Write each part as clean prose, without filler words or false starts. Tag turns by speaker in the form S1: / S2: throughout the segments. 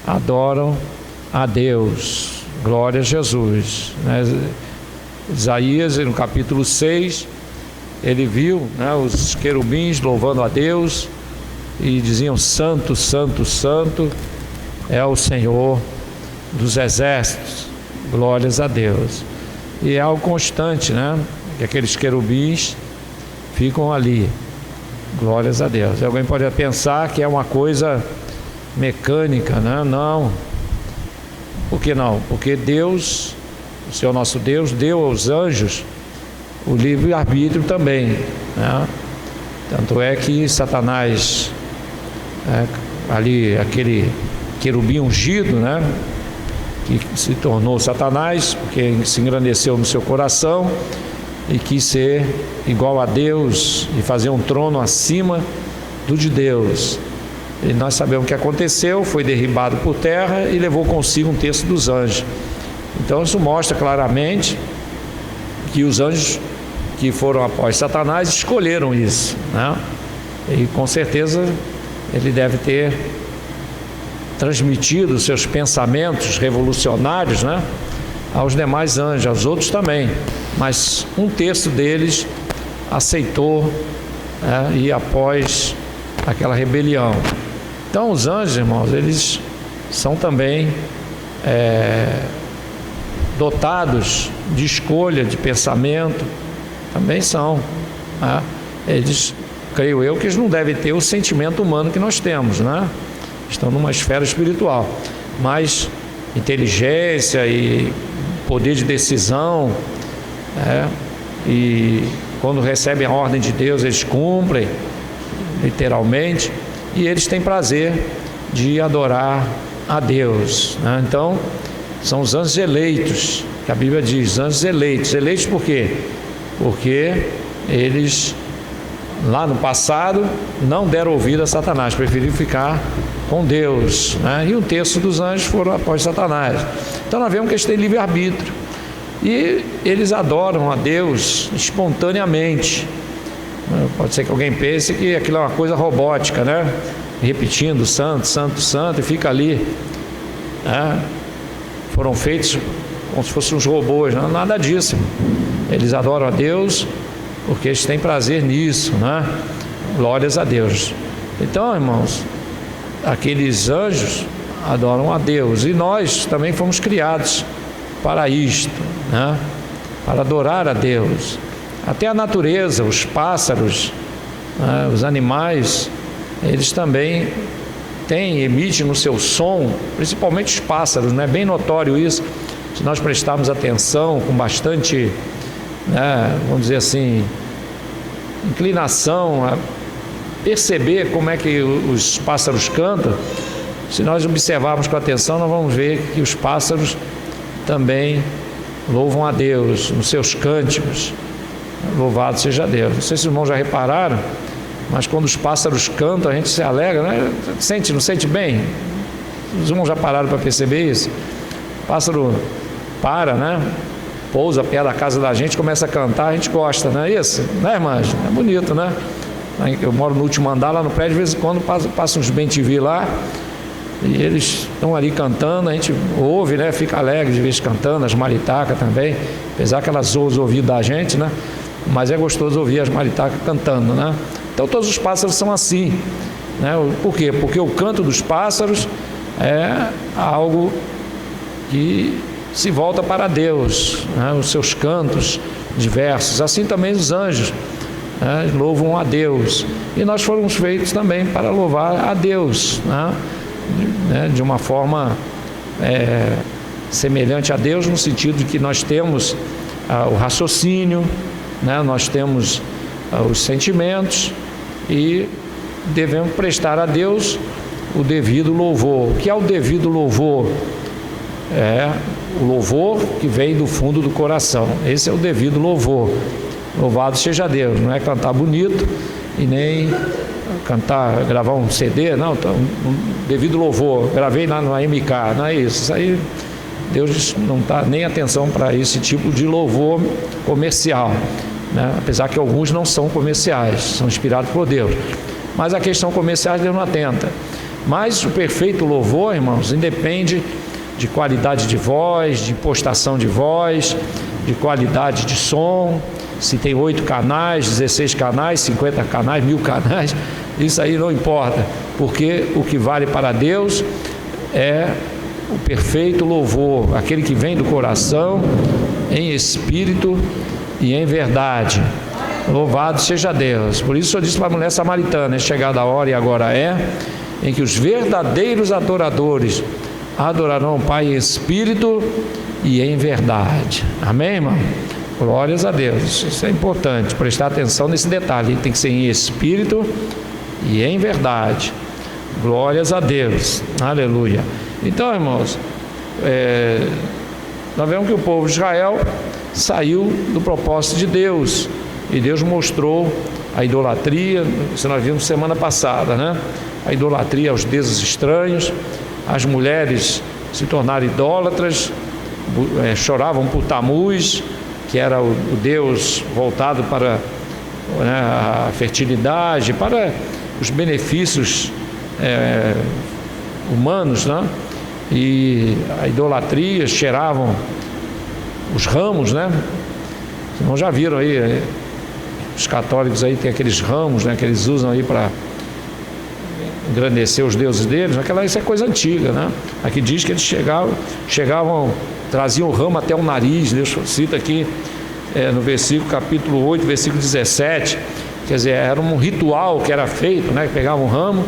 S1: Adoram a Deus, glória a Jesus, né? Isaías, no capítulo 6, ele viu, né, os querubins louvando a Deus e diziam: Santo, Santo, Santo é o Senhor dos exércitos, glórias a Deus. E é algo constante, né, que aqueles querubins ficam ali, glórias a Deus. Alguém pode pensar que é uma coisa mecânica, né? Não. Por que não? Porque Deus, o Senhor nosso Deus, deu aos anjos o livre-arbítrio também, né? Tanto é que Satanás, ali aquele querubim ungido, né, que se tornou Satanás, porque se engrandeceu no seu coração e quis ser igual a Deus e fazer um trono acima do de Deus. E nós sabemos o que aconteceu, foi derribado por terra e levou consigo um terço dos anjos. Então isso mostra claramente que os anjos que foram após Satanás escolheram isso, né? E com certeza ele deve ter transmitido seus pensamentos revolucionários, né, aos demais anjos, aos outros também, mas um terço deles aceitou, ir após aquela rebelião. Então os anjos, irmãos, eles são também dotados de escolha, de pensamento, também são, né? Eles, creio eu, que eles não devem ter o sentimento humano que nós temos, né? Estão numa esfera espiritual, mas inteligência e poder de decisão, e quando recebem a ordem de Deus, eles cumprem, literalmente, e eles têm prazer de adorar a Deus, né? Então, são os anjos eleitos, que a Bíblia diz, anjos eleitos. Eleitos por quê? Porque eles, lá no passado, não deram ouvido a Satanás, preferiram ficar com Deus, né? E um terço dos anjos foram após Satanás. Então nós vemos que eles têm livre-arbítrio e eles adoram a Deus espontaneamente. Pode ser que alguém pense que aquilo é uma coisa robótica, né? Repetindo santo, santo, santo, e fica ali, né? Foram feitos como se fossem uns robôs, não, nada disso. Eles adoram a Deus porque eles têm prazer nisso, né? Glórias a Deus. Então, irmãos, aqueles anjos adoram a Deus e nós também fomos criados para isto, né? Para adorar a Deus. Até a natureza, os pássaros, né? Os animais, eles também emitem no seu som, principalmente os pássaros, né? Bem notório isso, se nós prestarmos atenção com bastante, né, vamos dizer assim, inclinação a perceber como é que os pássaros cantam. Se nós observarmos com atenção, nós vamos ver que os pássaros também louvam a Deus nos seus cânticos. Louvado seja Deus. Não sei se os irmãos já repararam, mas quando os pássaros cantam, a gente se alegra, né? Não sente bem? Os irmãos já pararam para perceber isso? O pássaro para, né? Pousa perto da casa da gente, começa a cantar, a gente gosta, não é isso? Né, irmãs? É bonito, né? Eu moro no último andar, lá no prédio, de vez em quando passa uns bem-te-vi lá, e eles estão ali cantando, a gente ouve, né? Fica alegre de vez cantando, as maritacas também, apesar que elas zoam os ouvidos da gente, né? Mas é gostoso ouvir as maritacas cantando, né? Então todos os pássaros são assim, né? Por quê? Porque o canto dos pássaros é algo que se volta para Deus, né? Os seus cantos diversos. Assim também os anjos, né, louvam a Deus. E nós fomos feitos também para louvar a Deus, né? De uma forma semelhante a Deus, no sentido de que nós temos o raciocínio, né? Nós temos os sentimentos e devemos prestar a Deus o devido louvor. O que é o devido louvor? É o louvor que vem do fundo do coração. Esse é o devido louvor. Louvado seja Deus. Não é cantar bonito e nem gravar um CD, não. Então, um devido louvor. Gravei lá no AMK, não é isso. Isso aí Deus não dá nem atenção para esse tipo de louvor comercial, né? Apesar que alguns não são comerciais, são inspirados por Deus. Mas a questão comercial Deus não atenta. Mas o perfeito louvor, irmãos, independe de qualidade de voz, de impostação de voz, de qualidade de som, se tem 8 canais, 16 canais, 50 canais, 1000 canais, isso aí não importa, porque o que vale para Deus é o perfeito louvor, aquele que vem do coração, em espírito e em verdade. Louvado seja Deus. Por isso eu disse para a mulher samaritana: é chegada a hora, e agora é, em que os verdadeiros adoradores adorarão o Pai em espírito e em verdade. Amém, irmão? Glórias a Deus. Isso é importante, prestar atenção nesse detalhe. Tem que ser em espírito e em verdade. Glórias a Deus. Aleluia. Então, irmãos, nós vemos que o povo de Israel saiu do propósito de Deus, e Deus mostrou a idolatria. Isso nós vimos semana passada, né? A idolatria aos deuses estranhos. As mulheres se tornaram idólatras, choravam por Tamuz, que era o deus voltado para, né, a fertilidade, para os benefícios humanos, né? E a idolatria, cheiravam os ramos, né? Vocês não já viram aí, os católicos aí tem aqueles ramos, né, que eles usam aí para engrandecer os deuses deles. Isso é coisa antiga, né? Aqui diz que eles chegavam, traziam o ramo até o nariz. Deus cita aqui no versículo, capítulo 8, versículo 17, quer dizer, era um ritual que era feito, né? Pegavam um ramo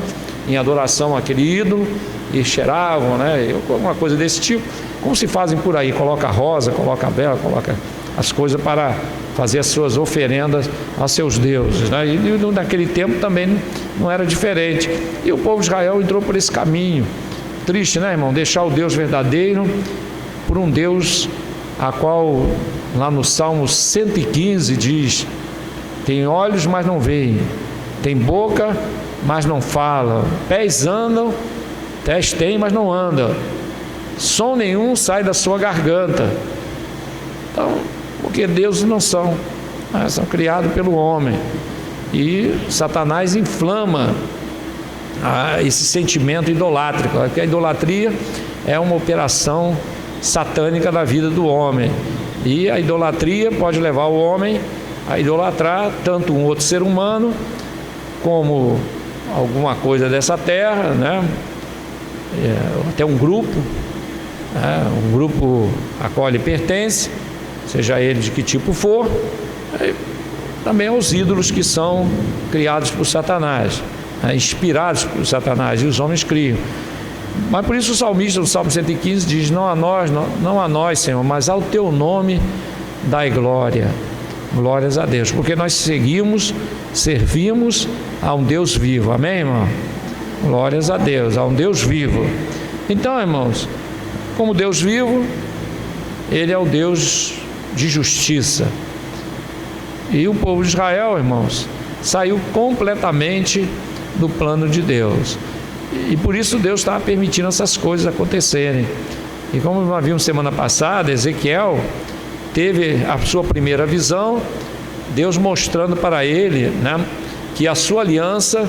S1: em adoração àquele ídolo e cheiravam, né? Alguma coisa desse tipo, como se fazem por aí, coloca rosa, coloca vela, coloca as coisas para fazer as suas oferendas aos seus deuses, né? E naquele tempo também não era diferente, e o povo de Israel entrou por esse caminho. Triste, né, irmão? Deixar o Deus verdadeiro por um Deus a qual, lá no Salmo 115 diz: tem olhos, mas não veem, tem boca, mas não fala, pés andam, pés têm, mas não andam, som nenhum sai da sua garganta. Então, porque deuses não são, né? São criados pelo homem, e Satanás inflama esse sentimento idolátrico, porque a idolatria é uma operação satânica da vida do homem, e a idolatria pode levar o homem a idolatrar tanto um outro ser humano como alguma coisa dessa terra, né? Até um grupo, né? Um grupo a qual ele pertence, seja ele de que tipo for. Também aos ídolos que são criados por Satanás, né? Inspirados por Satanás, e os homens criam. Mas por isso o salmista no Salmo 115 diz: não a nós, Senhor, mas ao teu nome dai glória. Glórias a Deus, porque nós servimos a um Deus vivo. Amém, irmão? Glórias a Deus, a um Deus vivo. Então, irmãos, como Deus vivo, Ele é o Deus de justiça. E o povo de Israel, irmãos, saiu completamente do plano de Deus. E por isso Deus estava permitindo essas coisas acontecerem. E como nós vimos semana passada, Ezequiel teve a sua primeira visão, Deus mostrando para ele, né, que a sua aliança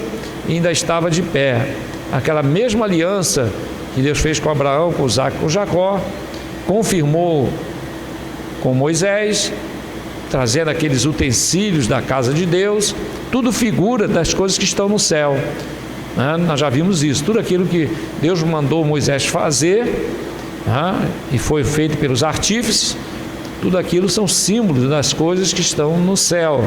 S1: ainda estava de pé. Aquela mesma aliança que Deus fez com Abraão, com Isaac, com Jacó, confirmou com Moisés, trazendo aqueles utensílios da casa de Deus, tudo figura das coisas que estão no céu, né? Nós já vimos isso, tudo aquilo que Deus mandou Moisés fazer, né, e foi feito pelos artífices, tudo aquilo são símbolos das coisas que estão no céu.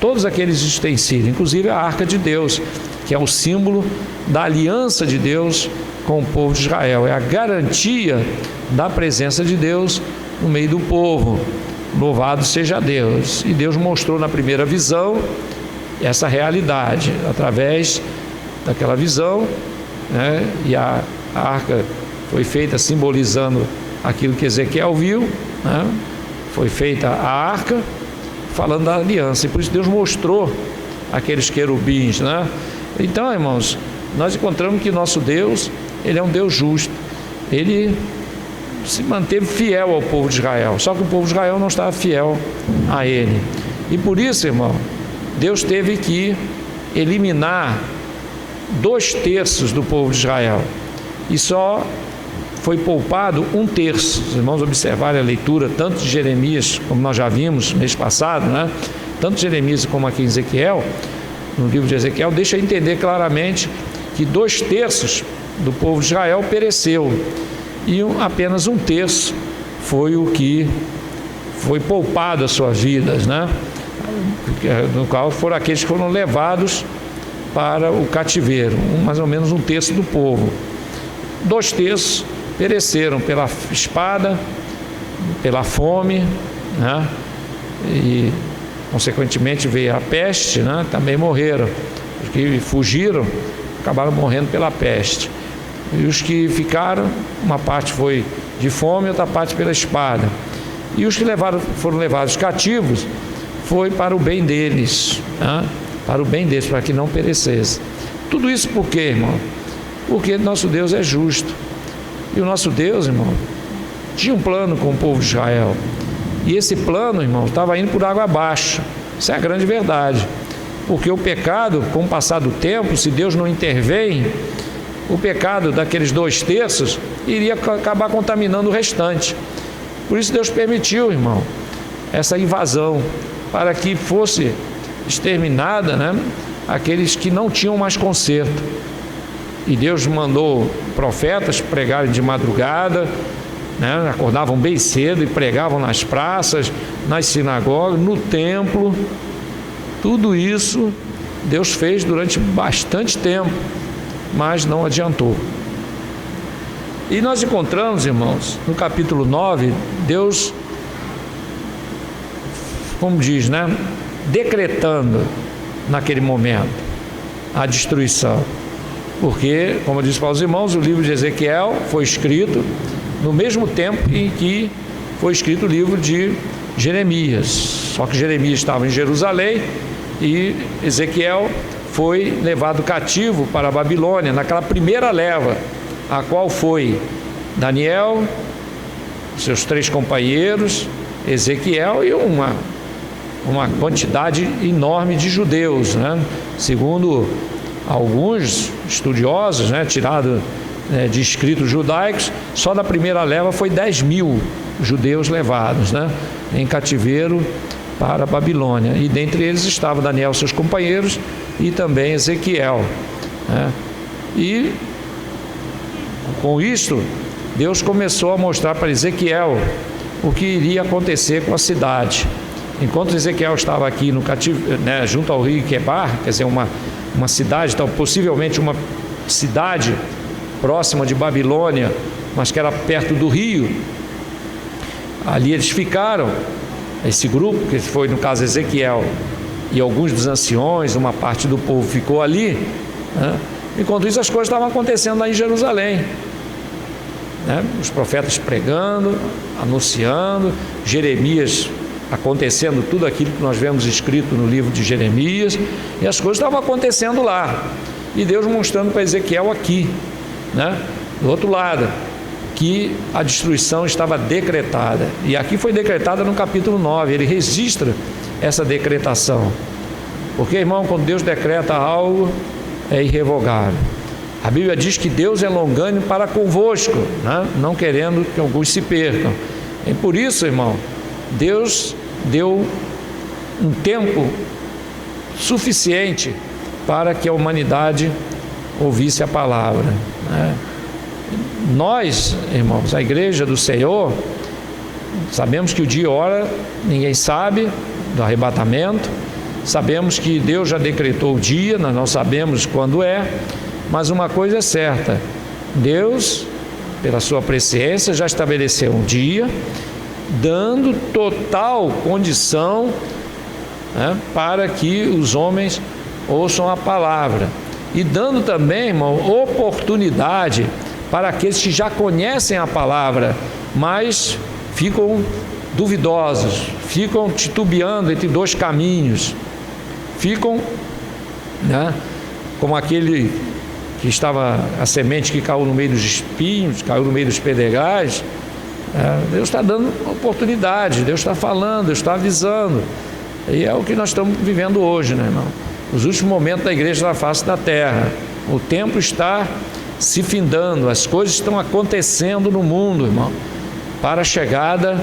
S1: Todos aqueles utensílios, inclusive a arca de Deus, que é o símbolo da aliança de Deus com o povo de Israel, é a garantia da presença de Deus no meio do povo. Louvado seja Deus. E Deus mostrou na primeira visão essa realidade, através daquela visão, né? E a arca foi feita simbolizando aquilo que Ezequiel viu, né? Foi feita a arca falando da aliança, e por isso Deus mostrou aqueles querubins, né? Então, irmãos, nós encontramos que nosso Deus, Ele é um Deus justo. Ele se manteve fiel ao povo de Israel, só que o povo de Israel não estava fiel a ele. E por isso, irmão, Deus teve que eliminar 2/3 do povo de Israel, e só foi poupado 1/3. Os irmãos observarem a leitura tanto de Jeremias, como nós já vimos mês passado, né? Tanto Jeremias como aqui em Ezequiel, no livro de Ezequiel, deixa entender claramente que 2/3 do povo de Israel pereceu, e apenas 1/3 foi o que foi poupado às suas vidas, né? No qual foram aqueles que foram levados para o cativeiro, mais ou menos 1/3 do povo. 2/3 pereceram pela espada, pela fome, né? E consequentemente veio a peste, né? Também morreram. Os que fugiram acabaram morrendo pela peste, e os que ficaram, uma parte foi de fome, outra parte pela espada, e os que foram levados cativos foi para o bem deles, né? Para o bem deles, para que não perecesse. Tudo isso por quê, irmão? Porque nosso Deus é justo, e o nosso Deus, irmão, tinha um plano com o povo de Israel, e esse plano, irmão, estava indo por água abaixo. Isso é a grande verdade, porque o pecado, com o passar do tempo, se Deus não intervém, o pecado daqueles 2/3 iria acabar contaminando o restante. Por isso Deus permitiu, irmão, essa invasão, para que fosse exterminada, né, aqueles que não tinham mais conserto. E Deus mandou profetas pregarem de madrugada, né, acordavam bem cedo e pregavam nas praças, nas sinagogas, no templo. Tudo isso Deus fez durante bastante tempo, mas não adiantou. E nós encontramos, irmãos, no capítulo 9, Deus, como diz, né, decretando naquele momento a destruição. Porque, como eu disse para os irmãos, o livro de Ezequiel foi escrito no mesmo tempo em que foi escrito o livro de Jeremias. Só que Jeremias estava em Jerusalém e Ezequiel foi levado cativo para a Babilônia, naquela primeira leva, a qual foi Daniel, seus 3 companheiros, Ezequiel e uma quantidade enorme de judeus, né? Segundo alguns estudiosos, né, tirado de escritos judaicos, só da primeira leva foi 10.000 judeus levados, né, em cativeiro para a Babilônia, e dentre eles estava Daniel e seus companheiros, e também Ezequiel, né? E com isto Deus começou a mostrar para Ezequiel o que iria acontecer com a cidade. Enquanto Ezequiel estava aqui no cativeiro, né, junto ao rio Quebar, quer dizer, uma cidade, então, possivelmente uma cidade próxima de Babilônia, mas que era perto do rio. Ali eles ficaram, esse grupo, que foi no caso Ezequiel e alguns dos anciões, uma parte do povo ficou ali, né? Enquanto isso as coisas estavam acontecendo lá em Jerusalém, né? Os profetas pregando, anunciando, Jeremias acontecendo tudo aquilo que nós vemos escrito no livro de Jeremias, e as coisas estavam acontecendo lá, e Deus mostrando para Ezequiel aqui, né, do outro lado, que a destruição estava decretada, e aqui foi decretada no capítulo 9, ele registra essa decretação, porque, irmão, quando Deus decreta algo, é irrevogável. A Bíblia diz que Deus é longânimo para convosco, né, não querendo que alguns se percam, e por isso, irmão, Deus deu um tempo suficiente para que a humanidade ouvisse a palavra, né? Nós, irmãos, a igreja do Senhor, sabemos que o dia e hora ninguém sabe do arrebatamento, sabemos que Deus já decretou o dia, nós não sabemos quando é, mas uma coisa é certa: Deus, pela sua presciência, já estabeleceu um dia, dando total condição, né, para que os homens ouçam a palavra, e dando também, irmão, oportunidade para aqueles que já conhecem a palavra, mas ficam duvidosos, ficam titubeando entre 2 caminhos, ficam, né, como aquele que estava, a semente que caiu no meio dos espinhos, caiu no meio dos pedregais, Deus está dando oportunidade, Deus está falando, Deus está avisando. E é o que nós estamos vivendo hoje, né, irmão? Os últimos momentos da igreja na face da terra. O tempo está se findando, as coisas estão acontecendo no mundo, irmão, para a chegada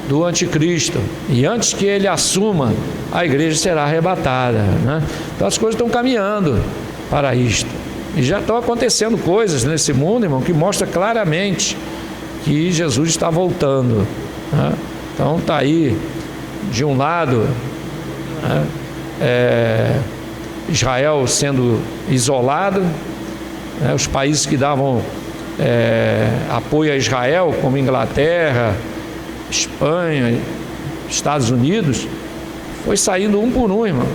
S1: do anticristo. E antes que ele assuma, a igreja será arrebatada, né? Então as coisas estão caminhando para isto. E já estão acontecendo coisas nesse mundo, irmão, que mostra claramente que Jesus está voltando, né? Então está aí, de um lado, né, Israel sendo isolado, né, os países que davam apoio a Israel, como Inglaterra, Espanha, Estados Unidos, foi saindo um por um, irmão.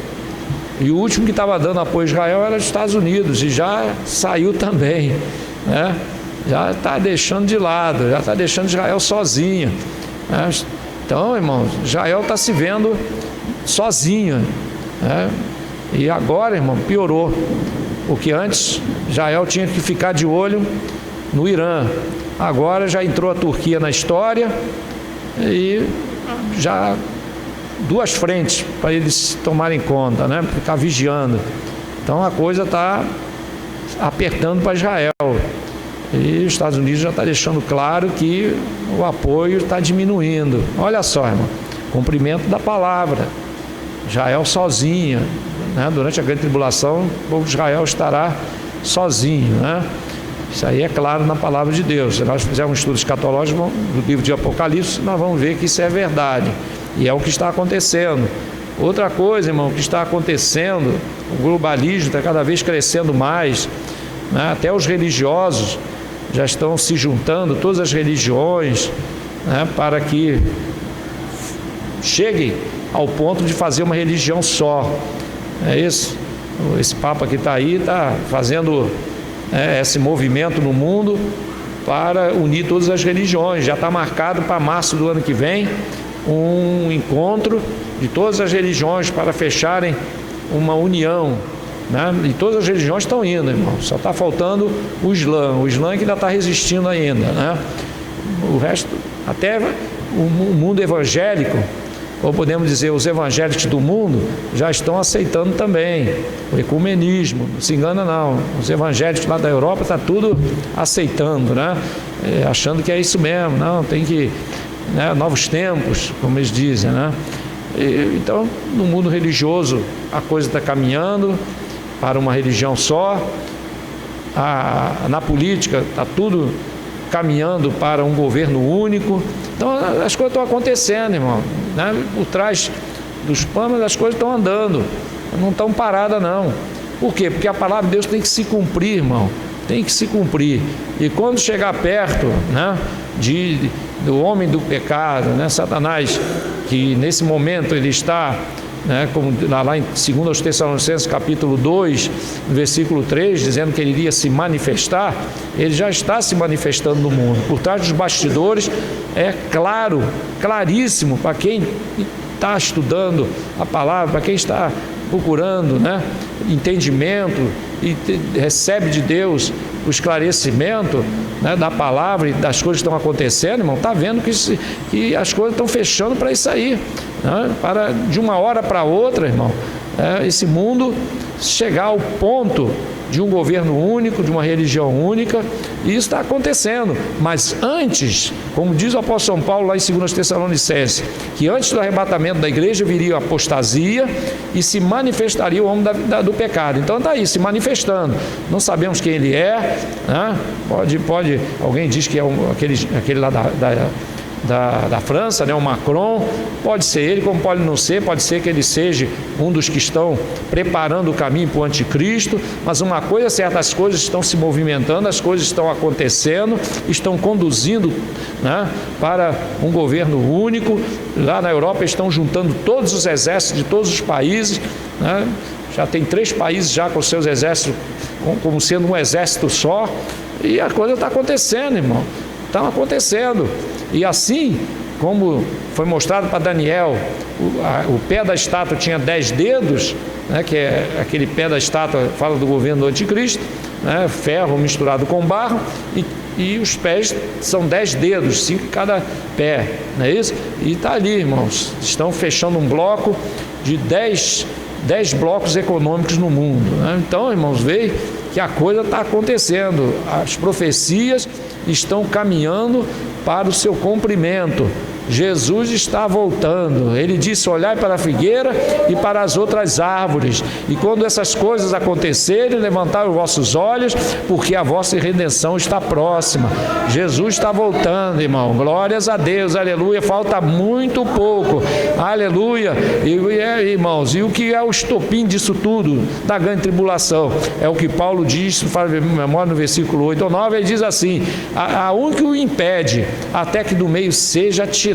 S1: E o último que estava dando apoio a Israel era os Estados Unidos, e já saiu também, né? Já está deixando de lado, já está deixando Israel sozinho, né? Então, irmão, Israel está se vendo sozinho, né? E agora, irmão, piorou, porque antes Israel tinha que ficar de olho no Irã, agora já entrou a Turquia na história, e já duas frentes para eles tomarem conta, né? Ficar vigiando. Então a coisa está apertando para Israel, e os Estados Unidos já está deixando claro que o apoio está diminuindo. Olha só, irmão, cumprimento da palavra. Israel sozinha, né? Durante a grande tribulação, o povo de Israel estará sozinho, né? Isso aí é claro na palavra de Deus. Se nós fizermos um estudo escatológico do livro de Apocalipse, nós vamos ver que isso é verdade, e é o que está acontecendo. Outra coisa, irmão, que está acontecendo, o globalismo está cada vez crescendo mais, né? Até os religiosos já estão se juntando, todas as religiões, né, para que cheguem ao ponto de fazer uma religião só. É isso. Esse Papa que está aí está fazendo esse movimento no mundo para unir todas as religiões. Já está marcado para março do ano que vem um encontro de todas as religiões para fecharem uma união, né? E todas as religiões estão indo, irmão. Só está faltando o Islã que ainda está resistindo ainda, né? O resto, até o mundo evangélico, ou podemos dizer, os evangélicos do mundo já estão aceitando também o ecumenismo. Não se engana não, os evangélicos lá da Europa estão tudo aceitando, né? Achando que é isso mesmo, não, tem que, né, novos tempos, como eles dizem, né? Então, no mundo religioso, a coisa está caminhando para uma religião só. Na política está tudo caminhando para um governo único. Então as coisas estão acontecendo, irmão, né? Por trás dos panos as coisas estão andando, não estão paradas não. Por quê? Porque a palavra de Deus tem que se cumprir, irmão, tem que se cumprir. E quando chegar perto, né, do homem do pecado, né, Satanás, que nesse momento ele está, né, como lá em 2 Tessalonicenses capítulo 2, versículo 3, dizendo que ele iria se manifestar, ele já está se manifestando no mundo. Por trás dos bastidores é claro, claríssimo para quem está estudando a palavra, para quem está procurando, né, entendimento e recebe de Deus o esclarecimento, né, da palavra e das coisas que estão acontecendo, irmão, está vendo que as coisas estão fechando para isso aí, né? Para de uma hora para outra, irmão, esse mundo chegar ao ponto de um governo único, de uma religião única, e isso está acontecendo. Mas antes, como diz o apóstolo São Paulo lá em 2 Tessalonicenses, que antes do arrebatamento da igreja viria a apostasia e se manifestaria o homem do pecado. Então está aí, se manifestando. Não sabemos quem ele é, né? Pode, alguém diz que é aquele lá da França, né, o Macron, pode ser ele, como pode não ser, pode ser que ele seja um dos que estão preparando o caminho para o anticristo, mas uma coisa é certa, as coisas estão se movimentando, as coisas estão acontecendo, estão conduzindo, né, para um governo único. Lá na Europa estão juntando todos os exércitos de todos os países, né? Já tem 3 países já com seus exércitos como sendo um exército só, e a coisa está acontecendo, irmão, está acontecendo. E assim, como foi mostrado para Daniel, o pé da estátua tinha 10 dedos, né, que é aquele pé da estátua, fala do governo do anticristo, né, ferro misturado com barro, e e os pés são 10 dedos, 5 em cada pé, não é isso? E está ali, irmãos, estão fechando um bloco de 10 blocos econômicos no mundo, né? Então, irmãos, veem que a coisa está acontecendo, as profecias estão caminhando para o seu cumprimento. Jesus está voltando. Ele disse: olhai para a figueira e para as outras árvores, e quando essas coisas acontecerem, levantai os vossos olhos, porque a vossa redenção está próxima. Jesus está voltando, irmão. Glórias a Deus, aleluia. Falta muito pouco, aleluia. Irmãos, e o que é o estopim disso tudo, da grande tribulação? É o que Paulo diz, faz memória no versículo 8 ou 9, ele diz assim: a um que o impede, até que do meio seja tirado,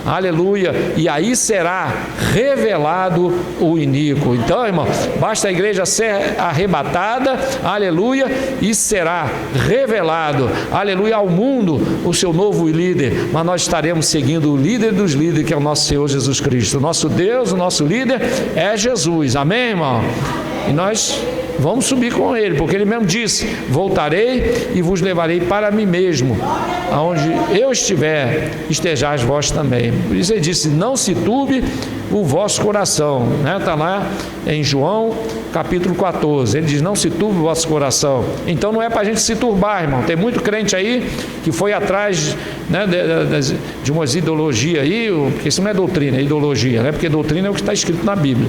S1: aleluia, e aí será revelado o iníquo. Então, irmão, basta a igreja ser arrebatada, aleluia, e será revelado, aleluia, ao mundo o seu novo líder. Mas nós estaremos seguindo o líder dos líderes, que é o nosso Senhor Jesus Cristo. O nosso Deus, o nosso líder é Jesus, amém, irmão? E nós vamos subir com ele, porque ele mesmo disse: voltarei e vos levarei para mim mesmo, aonde eu estiver, estejais vós também. Por isso ele disse: não se turbe o vosso coração, né? Está lá em João capítulo 14, ele diz: não se turbe o vosso coração. Então não é para a gente se turbar, irmão. Tem muito crente aí que foi atrás, né, de umas ideologias aí, porque isso não é doutrina, é ideologia, né? Porque doutrina é o que está escrito na Bíblia,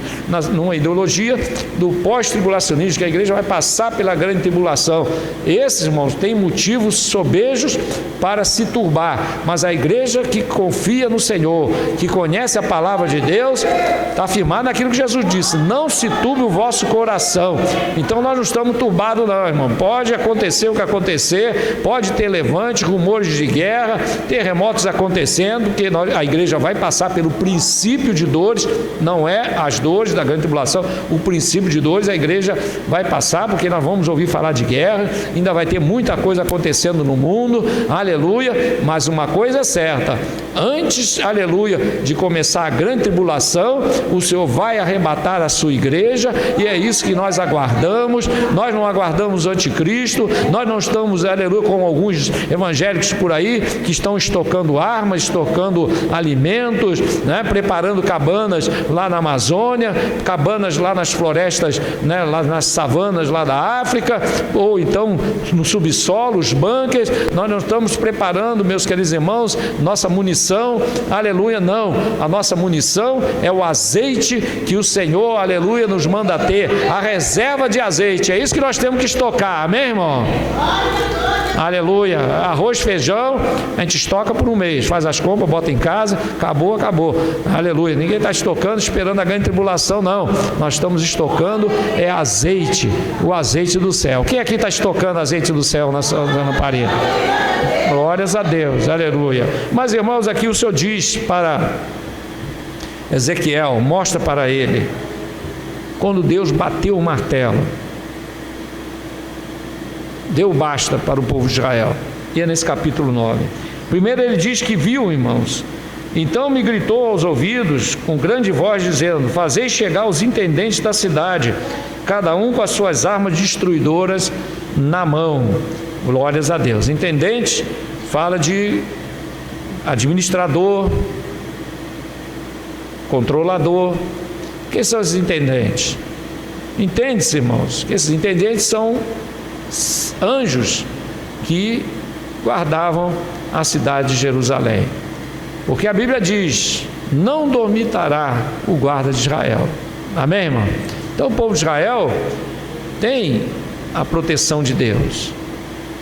S1: numa ideologia do pós-tribulacionismo, que a igreja vai passar pela grande tribulação. Esses, irmãos, têm motivos sobejos para se turbar, mas a igreja que confia no Senhor, que conhece a palavra de Deus, está firmada naquilo que Jesus disse: não se turbe o vosso coração. Então nós não estamos turbados não, irmão. Pode acontecer o que acontecer, pode ter levante, rumores de guerra, terremotos acontecendo, porque a igreja vai passar pelo princípio de dores, não é as dores da grande tribulação, o princípio de dores a igreja vai passar, porque nós vamos ouvir falar de guerra, ainda vai ter muita coisa acontecendo no mundo, aleluia. Mas uma coisa é certa: antes, aleluia, de começar a grande tribulação, o Senhor vai arrebatar a sua igreja, e é isso que nós aguardamos. Nós não aguardamos o anticristo, nós não estamos, aleluia, como alguns evangélicos por aí, que estão estocando armas, estocando alimentos, né, preparando cabanas lá na Amazônia, cabanas lá nas florestas, né, lá nas savanas lá da África, ou então no subsolo, os bunkers. Nós não estamos preparando, meus queridos irmãos, nossa munição, aleluia, não. A nossa munição é o azeite que o Senhor, aleluia, nos manda ter, a reserva de azeite. É isso que nós temos que estocar, amém, irmão? Aleluia. Arroz, feijão, a gente estoca por um mês, faz as compras, bota em casa, acabou, aleluia. Ninguém está estocando esperando a grande tribulação, não. Nós estamos estocando é azeite, o azeite do céu. Quem aqui está estocando azeite do céu na parede? Glórias a Deus, aleluia. Mas, irmãos, aqui o Senhor diz para Ezequiel, mostra para ele, quando Deus bateu o martelo, deu basta para o povo de Israel. E é nesse capítulo 9. Primeiro ele diz que viu, irmãos. Então me gritou aos ouvidos com grande voz, dizendo: fazei chegar os intendentes da cidade, cada um com as suas armas destruidoras na mão. Glórias a Deus. Intendente fala de administrador, controlador. Quem são esses intendentes? Entende-se, irmãos, que esses intendentes são anjos que guardavam a cidade de Jerusalém, porque a Bíblia diz: não dormitará o guarda de Israel. Amém, irmão? Então o povo de Israel tem a proteção de Deus.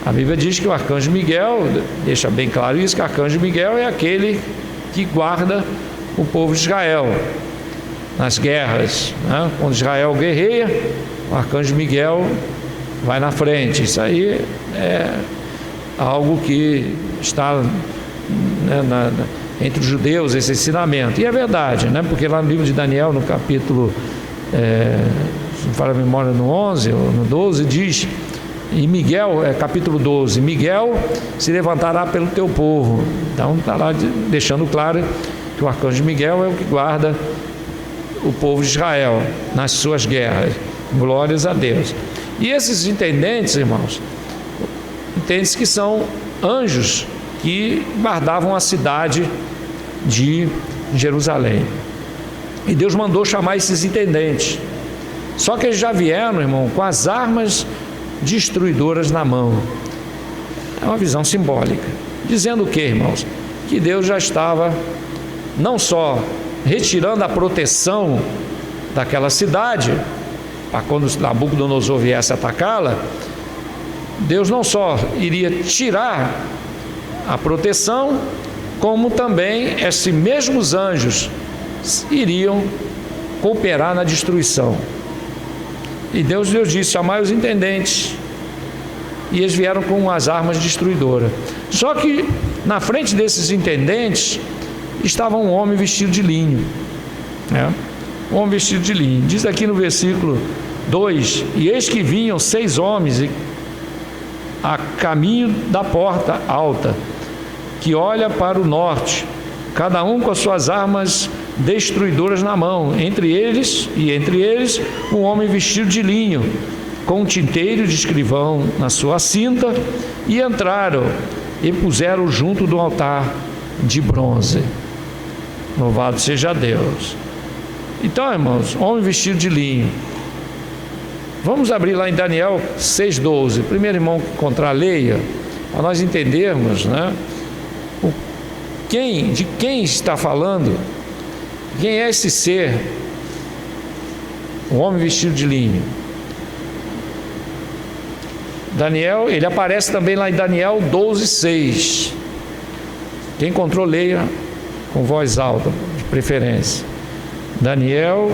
S1: A Bíblia diz que o arcanjo Miguel, deixa bem claro isso, que o arcanjo Miguel é aquele que guarda o povo de Israel nas guerras, né? Quando Israel guerreia, o arcanjo Miguel vai na frente. Isso aí é algo que está, né, entre os judeus, esse ensinamento. E é verdade, né? Porque lá no livro de Daniel, no capítulo, se não fala a memória, no 11 ou no 12, diz, e Miguel, capítulo 12, Miguel se levantará pelo teu povo. Então está lá deixando claro que o arcanjo Miguel é o que guarda o povo de Israel nas suas guerras. Glórias a Deus. E esses intendentes, irmãos, entende-se que são anjos que guardavam a cidade de Jerusalém. E Deus mandou chamar esses intendentes. Só que eles já vieram, irmão, com as armas destruidoras na mão. É uma visão simbólica. Dizendo o que, irmãos? Que Deus já estava não só retirando a proteção daquela cidade, para quando Nabucodonosor viesse atacá-la, Deus não só iria tirar a proteção, como também esses mesmos anjos iriam cooperar na destruição. E Deus disse: chamai os intendentes. E eles vieram com as armas destruidoras. Só que na frente desses intendentes estava um homem vestido de linho, né? Um homem vestido de linho. Diz aqui no versículo 2: e eis que vinham 6 homens a caminho da porta alta, que olha para o norte, cada um com as suas armas destruidoras na mão. Entre eles um homem vestido de linho, com um tinteiro de escrivão na sua cinta, e entraram e puseram junto do altar de bronze. Louvado seja Deus. Então, irmãos, homem vestido de linho. Vamos abrir lá em Daniel 6,12. Primeiro irmão que encontrar, leia, para nós entendermos, né, de quem está falando, quem é esse ser, o homem vestido de linho. Daniel, ele aparece também lá em Daniel 12,6. Quem encontrou, leia com voz alta, de preferência. Daniel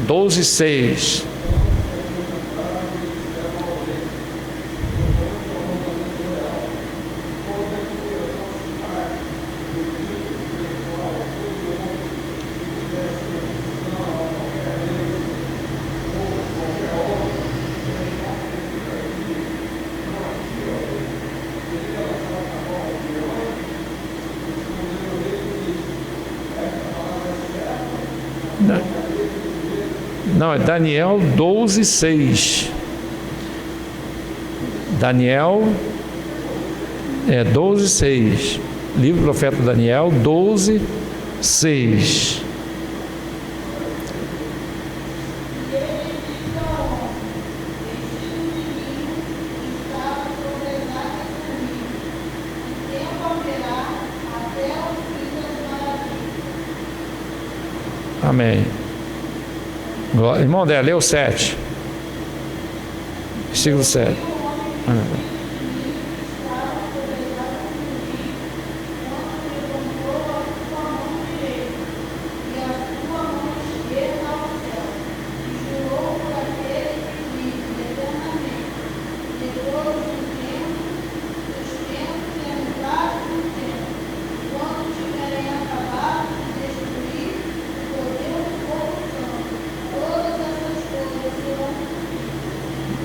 S1: 12,6. Não, é Daniel 12,6. Daniel 12,6. Livro do profeta Daniel 12,6. Amém. Irmão dela, leu 7. Versículo 7.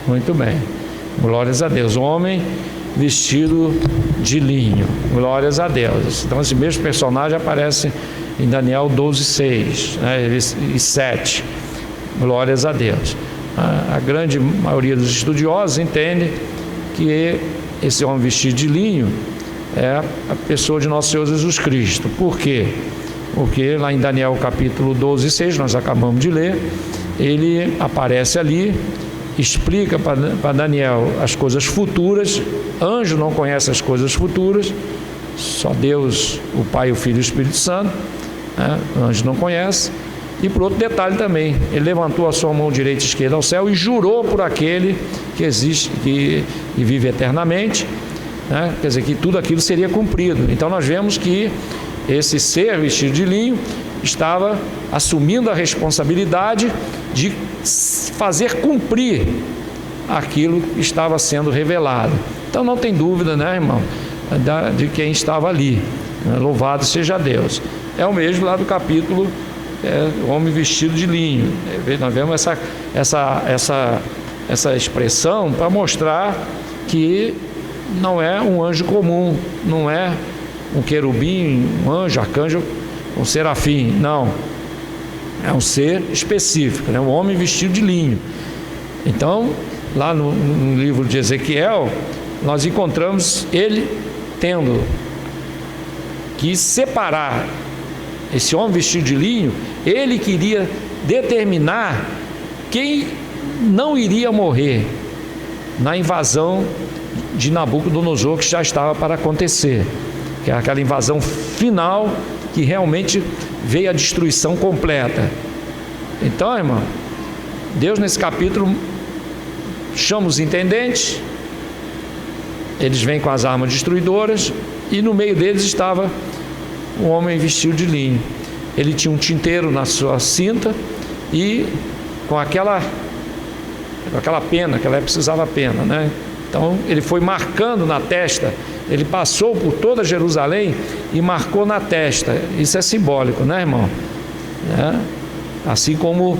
S1: Muito bem, glórias a Deus. Homem vestido de linho, glórias a Deus. Então esse mesmo personagem aparece em Daniel 12,6, né, e 7, glórias a Deus. A grande maioria dos estudiosos entende que esse homem vestido de linho é a pessoa de nosso Senhor Jesus Cristo. Por quê? Porque lá em Daniel capítulo 12,6, nós acabamos de ler, ele aparece ali, explica para Daniel as coisas futuras. Anjo não conhece as coisas futuras, só Deus, o Pai, o Filho e o Espírito Santo, né? Anjo não conhece. E por outro detalhe também, ele levantou a sua mão direita e esquerda ao céu e jurou por aquele que existe e vive eternamente, né? Quer dizer, que tudo aquilo seria cumprido. Então nós vemos que esse ser vestido de linho estava assumindo a responsabilidade de fazer cumprir aquilo que estava sendo revelado. Então não tem dúvida, né, irmão, de quem estava ali. Louvado seja Deus. É o mesmo lá do capítulo, o homem vestido de linho. Nós vemos essa expressão para mostrar que não é um anjo comum, não é um querubim, um anjo, arcanjo, um serafim, não. É um ser específico, né? Um homem vestido de linho. Então, lá no livro de Ezequiel, nós encontramos ele tendo que separar esse homem vestido de linho. Ele queria determinar quem não iria morrer na invasão de Nabucodonosor, que já estava para acontecer, que é aquela invasão final que realmente veio a destruição completa. Então, irmão, Deus nesse capítulo chama os intendentes, eles vêm com as armas destruidoras, e no meio deles estava um homem vestido de linho. Ele tinha um tinteiro na sua cinta e com aquela pena, que ela precisava pena, né? Então ele foi marcando na testa, ele passou por toda Jerusalém e marcou na testa. Isso é simbólico, né, irmão? Assim como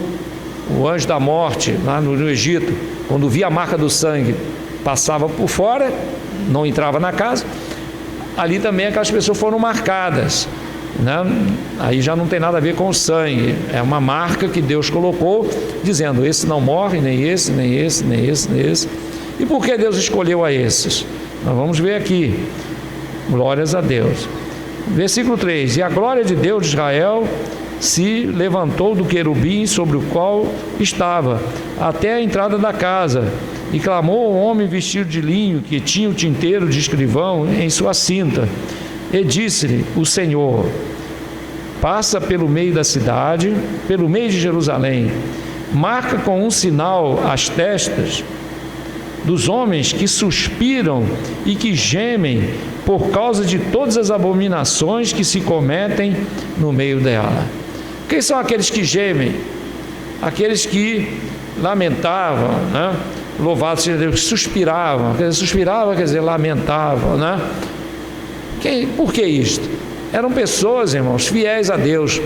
S1: o anjo da morte lá no Egito, quando via a marca do sangue, passava por fora, não entrava na casa. Ali também aquelas pessoas foram marcadas, né? Aí já não tem nada a ver com o sangue, é uma marca que Deus colocou, dizendo: esse não morre, nem esse, nem esse, nem esse, nem esse. E por que Deus escolheu a esses? Nós vamos ver aqui. Glórias a Deus. Versículo 3: e a glória de Deus de Israel se levantou do querubim sobre o qual estava, até a entrada da casa, e clamou ao homem vestido de linho, que tinha o tinteiro de escrivão em sua cinta, e disse-lhe o Senhor: passa pelo meio da cidade, pelo meio de Jerusalém, marca com um sinal as testas dos homens que suspiram e que gemem por causa de todas as abominações que se cometem no meio dela. Quem são aqueles que gemem? Aqueles que lamentavam, né? Louvado seja Deus, que suspiravam. Suspirava quer dizer lamentavam, né? Por que isto? Eram pessoas, irmãos, fiéis a Deus,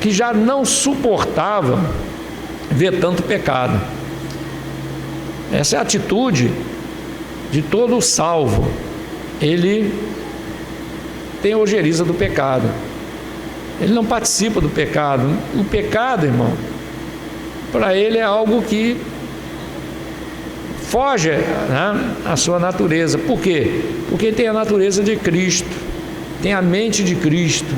S1: que já não suportavam ver tanto pecado. Essa é a atitude de todo o salvo. Ele tem a ojeriza do pecado, ele não participa do pecado. O pecado, irmão, para ele é algo que foge, né, à sua natureza. Por quê? Porque tem a natureza de Cristo, tem a mente de Cristo,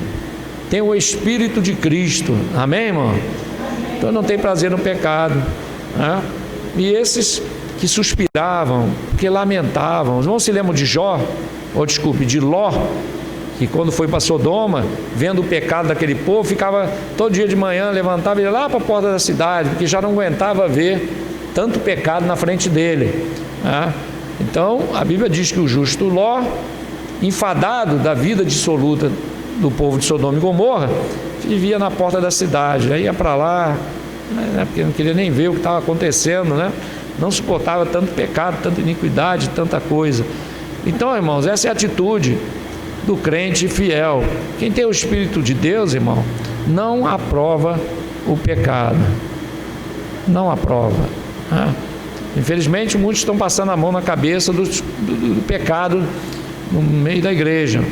S1: tem o Espírito de Cristo. Amém, irmão? Então não tem prazer no pecado, né? E esses que suspiravam, que lamentavam. Os irmãos se lembram de de Ló, que quando foi para Sodoma, vendo o pecado daquele povo, ficava todo dia de manhã, levantava e ia lá para a porta da cidade, porque já não aguentava ver tanto pecado na frente dele, né? Então a Bíblia diz que o justo Ló, enfadado da vida dissoluta do povo de Sodoma e Gomorra, vivia na porta da cidade, aí ia para lá, né, porque não queria nem ver o que estava acontecendo, né? Não suportava tanto pecado, tanta iniquidade, tanta coisa. Então, irmãos, essa é a atitude do crente fiel. Quem tem o Espírito de Deus, irmão, não aprova o pecado, não aprova, né? Infelizmente muitos estão passando a mão na cabeça do pecado no meio da igreja,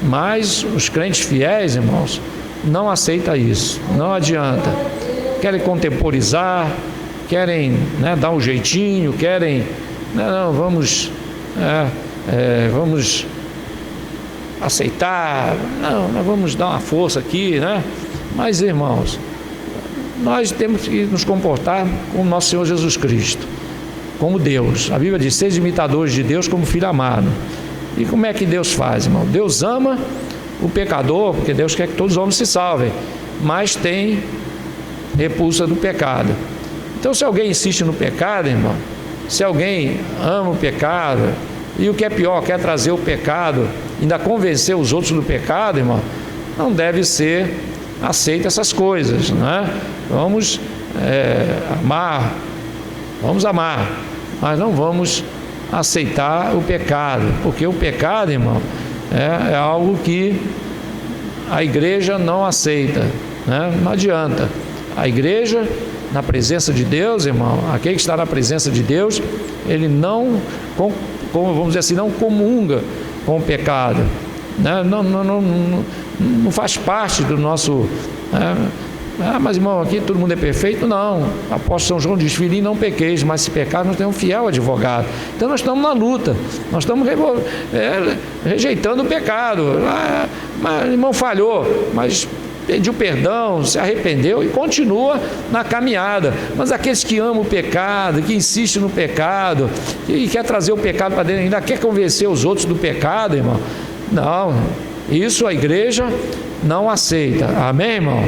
S1: mas os crentes fiéis, irmãos, não aceitam isso, não adianta. Querem contemporizar, querem, né, dar um jeitinho, querem, não, vamos aceitar, não, nós vamos dar uma força aqui, né? Mas, irmãos, nós temos que nos comportar como nosso Senhor Jesus Cristo, como Deus. A Bíblia diz: sede imitadores de Deus como filho amado. E como é que Deus faz, irmão? Deus ama o pecador, porque Deus quer que todos os homens se salvem, mas tem repulsa do pecado. Então, se alguém insiste no pecado, irmão, se alguém ama o pecado, e o que é pior, quer trazer o pecado, ainda convencer os outros do pecado, irmão, não deve ser aceito essas coisas, né? Vamos amar, mas não vamos aceitar o pecado, porque o pecado, irmão, é algo que a igreja não aceita, né? Não adianta. A igreja, na presença de Deus, irmão, aquele que está na presença de Deus, ele não, vamos dizer assim, não comunga com o pecado, né? Não faz parte do nosso, Ah, mas irmão, aqui todo mundo é perfeito? Não. O apóstolo São João diz: filhinho, não pequeis, mas se pecar, nós temos um fiel advogado. Então nós estamos na luta, nós estamos rejeitando o pecado. Ah, mas irmão falhou, mas pediu perdão, se arrependeu e continua na caminhada. Mas aqueles que amam o pecado, que insistem no pecado, e quer trazer o pecado para dentro, ainda quer convencer os outros do pecado, irmão, não, isso a igreja não aceita. Amém, irmão?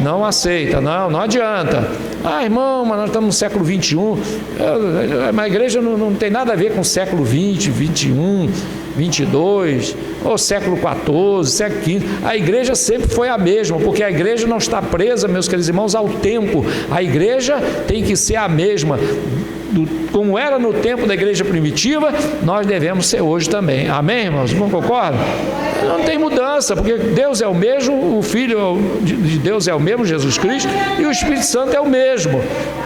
S1: Não aceita, não adianta. Ah, irmão, mas nós estamos no século 21. Mas a igreja não tem nada a ver com o século 20, 21, 22, ou século 14, século 15. A igreja sempre foi a mesma, porque a igreja não está presa, meus queridos irmãos, ao tempo. A igreja tem que ser a mesma. Como era no tempo da igreja primitiva, nós devemos ser hoje também. Amém, irmãos? Não concordam? Não tem mudança, porque Deus é o mesmo, o Filho de Deus é o mesmo, Jesus Cristo, e o Espírito Santo é o mesmo.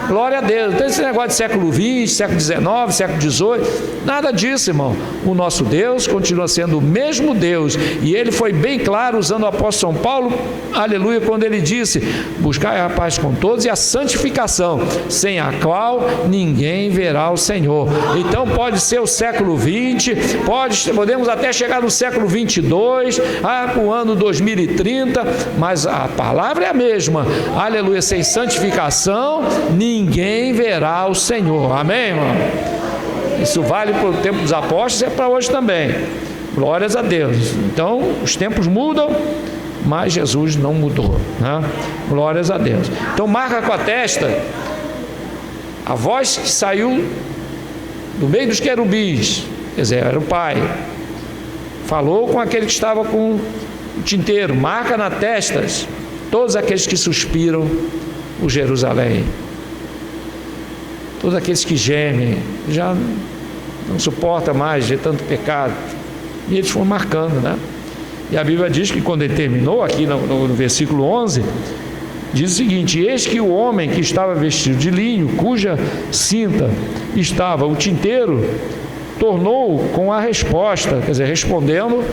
S1: Glória a Deus. Não tem esse negócio de século 20, século 19, século 18, nada disso, irmão. O nosso Deus continua sendo o mesmo Deus, e ele foi bem claro, usando o apóstolo São Paulo, aleluia, quando ele disse: buscai a paz com todos e a santificação, sem a qual ninguém verá o Senhor. Então pode ser o século 20, podemos até chegar no século 22, o ano 2030, mas a palavra é a mesma, aleluia, sem santificação ninguém verá o Senhor. Amém, irmão? Isso vale para o tempo dos apóstolos e é para hoje também. Glórias a Deus. Então os tempos mudam, mas Jesus não mudou, né? Glórias a Deus. Então marca com a testa a voz que saiu do meio dos querubins, quer dizer, era o Pai, falou com aquele que estava com o tinteiro: marca na testa todos aqueles que suspiram por Jerusalém, todos aqueles que gemem, já não suporta mais de tanto pecado. E eles foram marcando, né? E a Bíblia diz que quando ele terminou, aqui no versículo 11, diz o seguinte: eis que o homem que estava vestido de linho, cuja cinta estava o tinteiro, tornou com a resposta, quer dizer, respondendo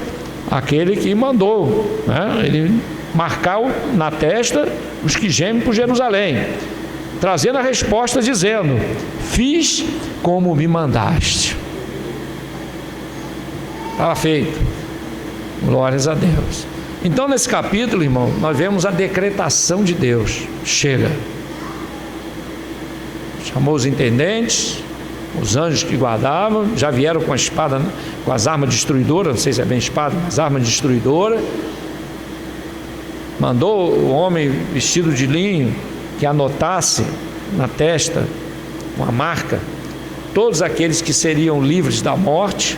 S1: aquele que mandou, né? Ele marcar na testa os que gemem por Jerusalém, trazendo a resposta dizendo: fiz como me mandaste. Estava feito. Glórias a Deus. Então nesse capítulo, irmão, nós vemos a decretação de Deus. Chega. Chamou os intendentes, os anjos que guardavam, já vieram com a espada, com as armas destruidoras, não sei se é bem espada, mas armas destruidoras. Mandou o homem vestido de linho que anotasse na testa uma marca todos aqueles que seriam livres da morte,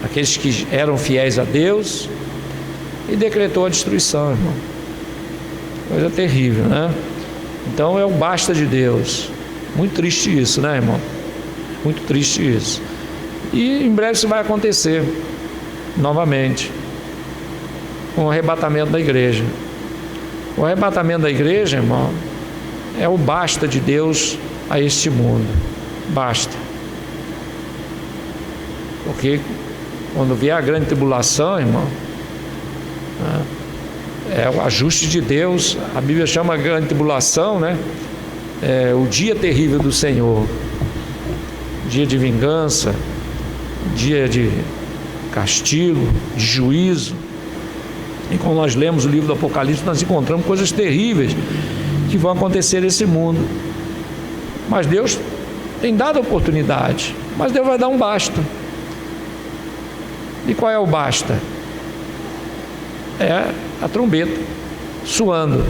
S1: aqueles que eram fiéis a Deus, e decretou a destruição, irmão. Coisa terrível, né? Então é o basta de Deus. Muito triste isso, né, irmão? Muito triste isso. E em breve isso vai acontecer novamente, com o arrebatamento da igreja. O arrebatamento da igreja, irmão, é o basta de Deus a este mundo. Basta. Porque quando vier a grande tribulação, irmão, é o ajuste de Deus. A Bíblia chama a grande tribulação, né? É o dia terrível do Senhor, dia de vingança, dia de castigo, de juízo. E quando nós lemos o livro do Apocalipse, nós encontramos coisas terríveis que vão acontecer nesse mundo. Mas Deus tem dado a oportunidade, mas Deus vai dar um basta. E qual é o basta? É a trombeta soando,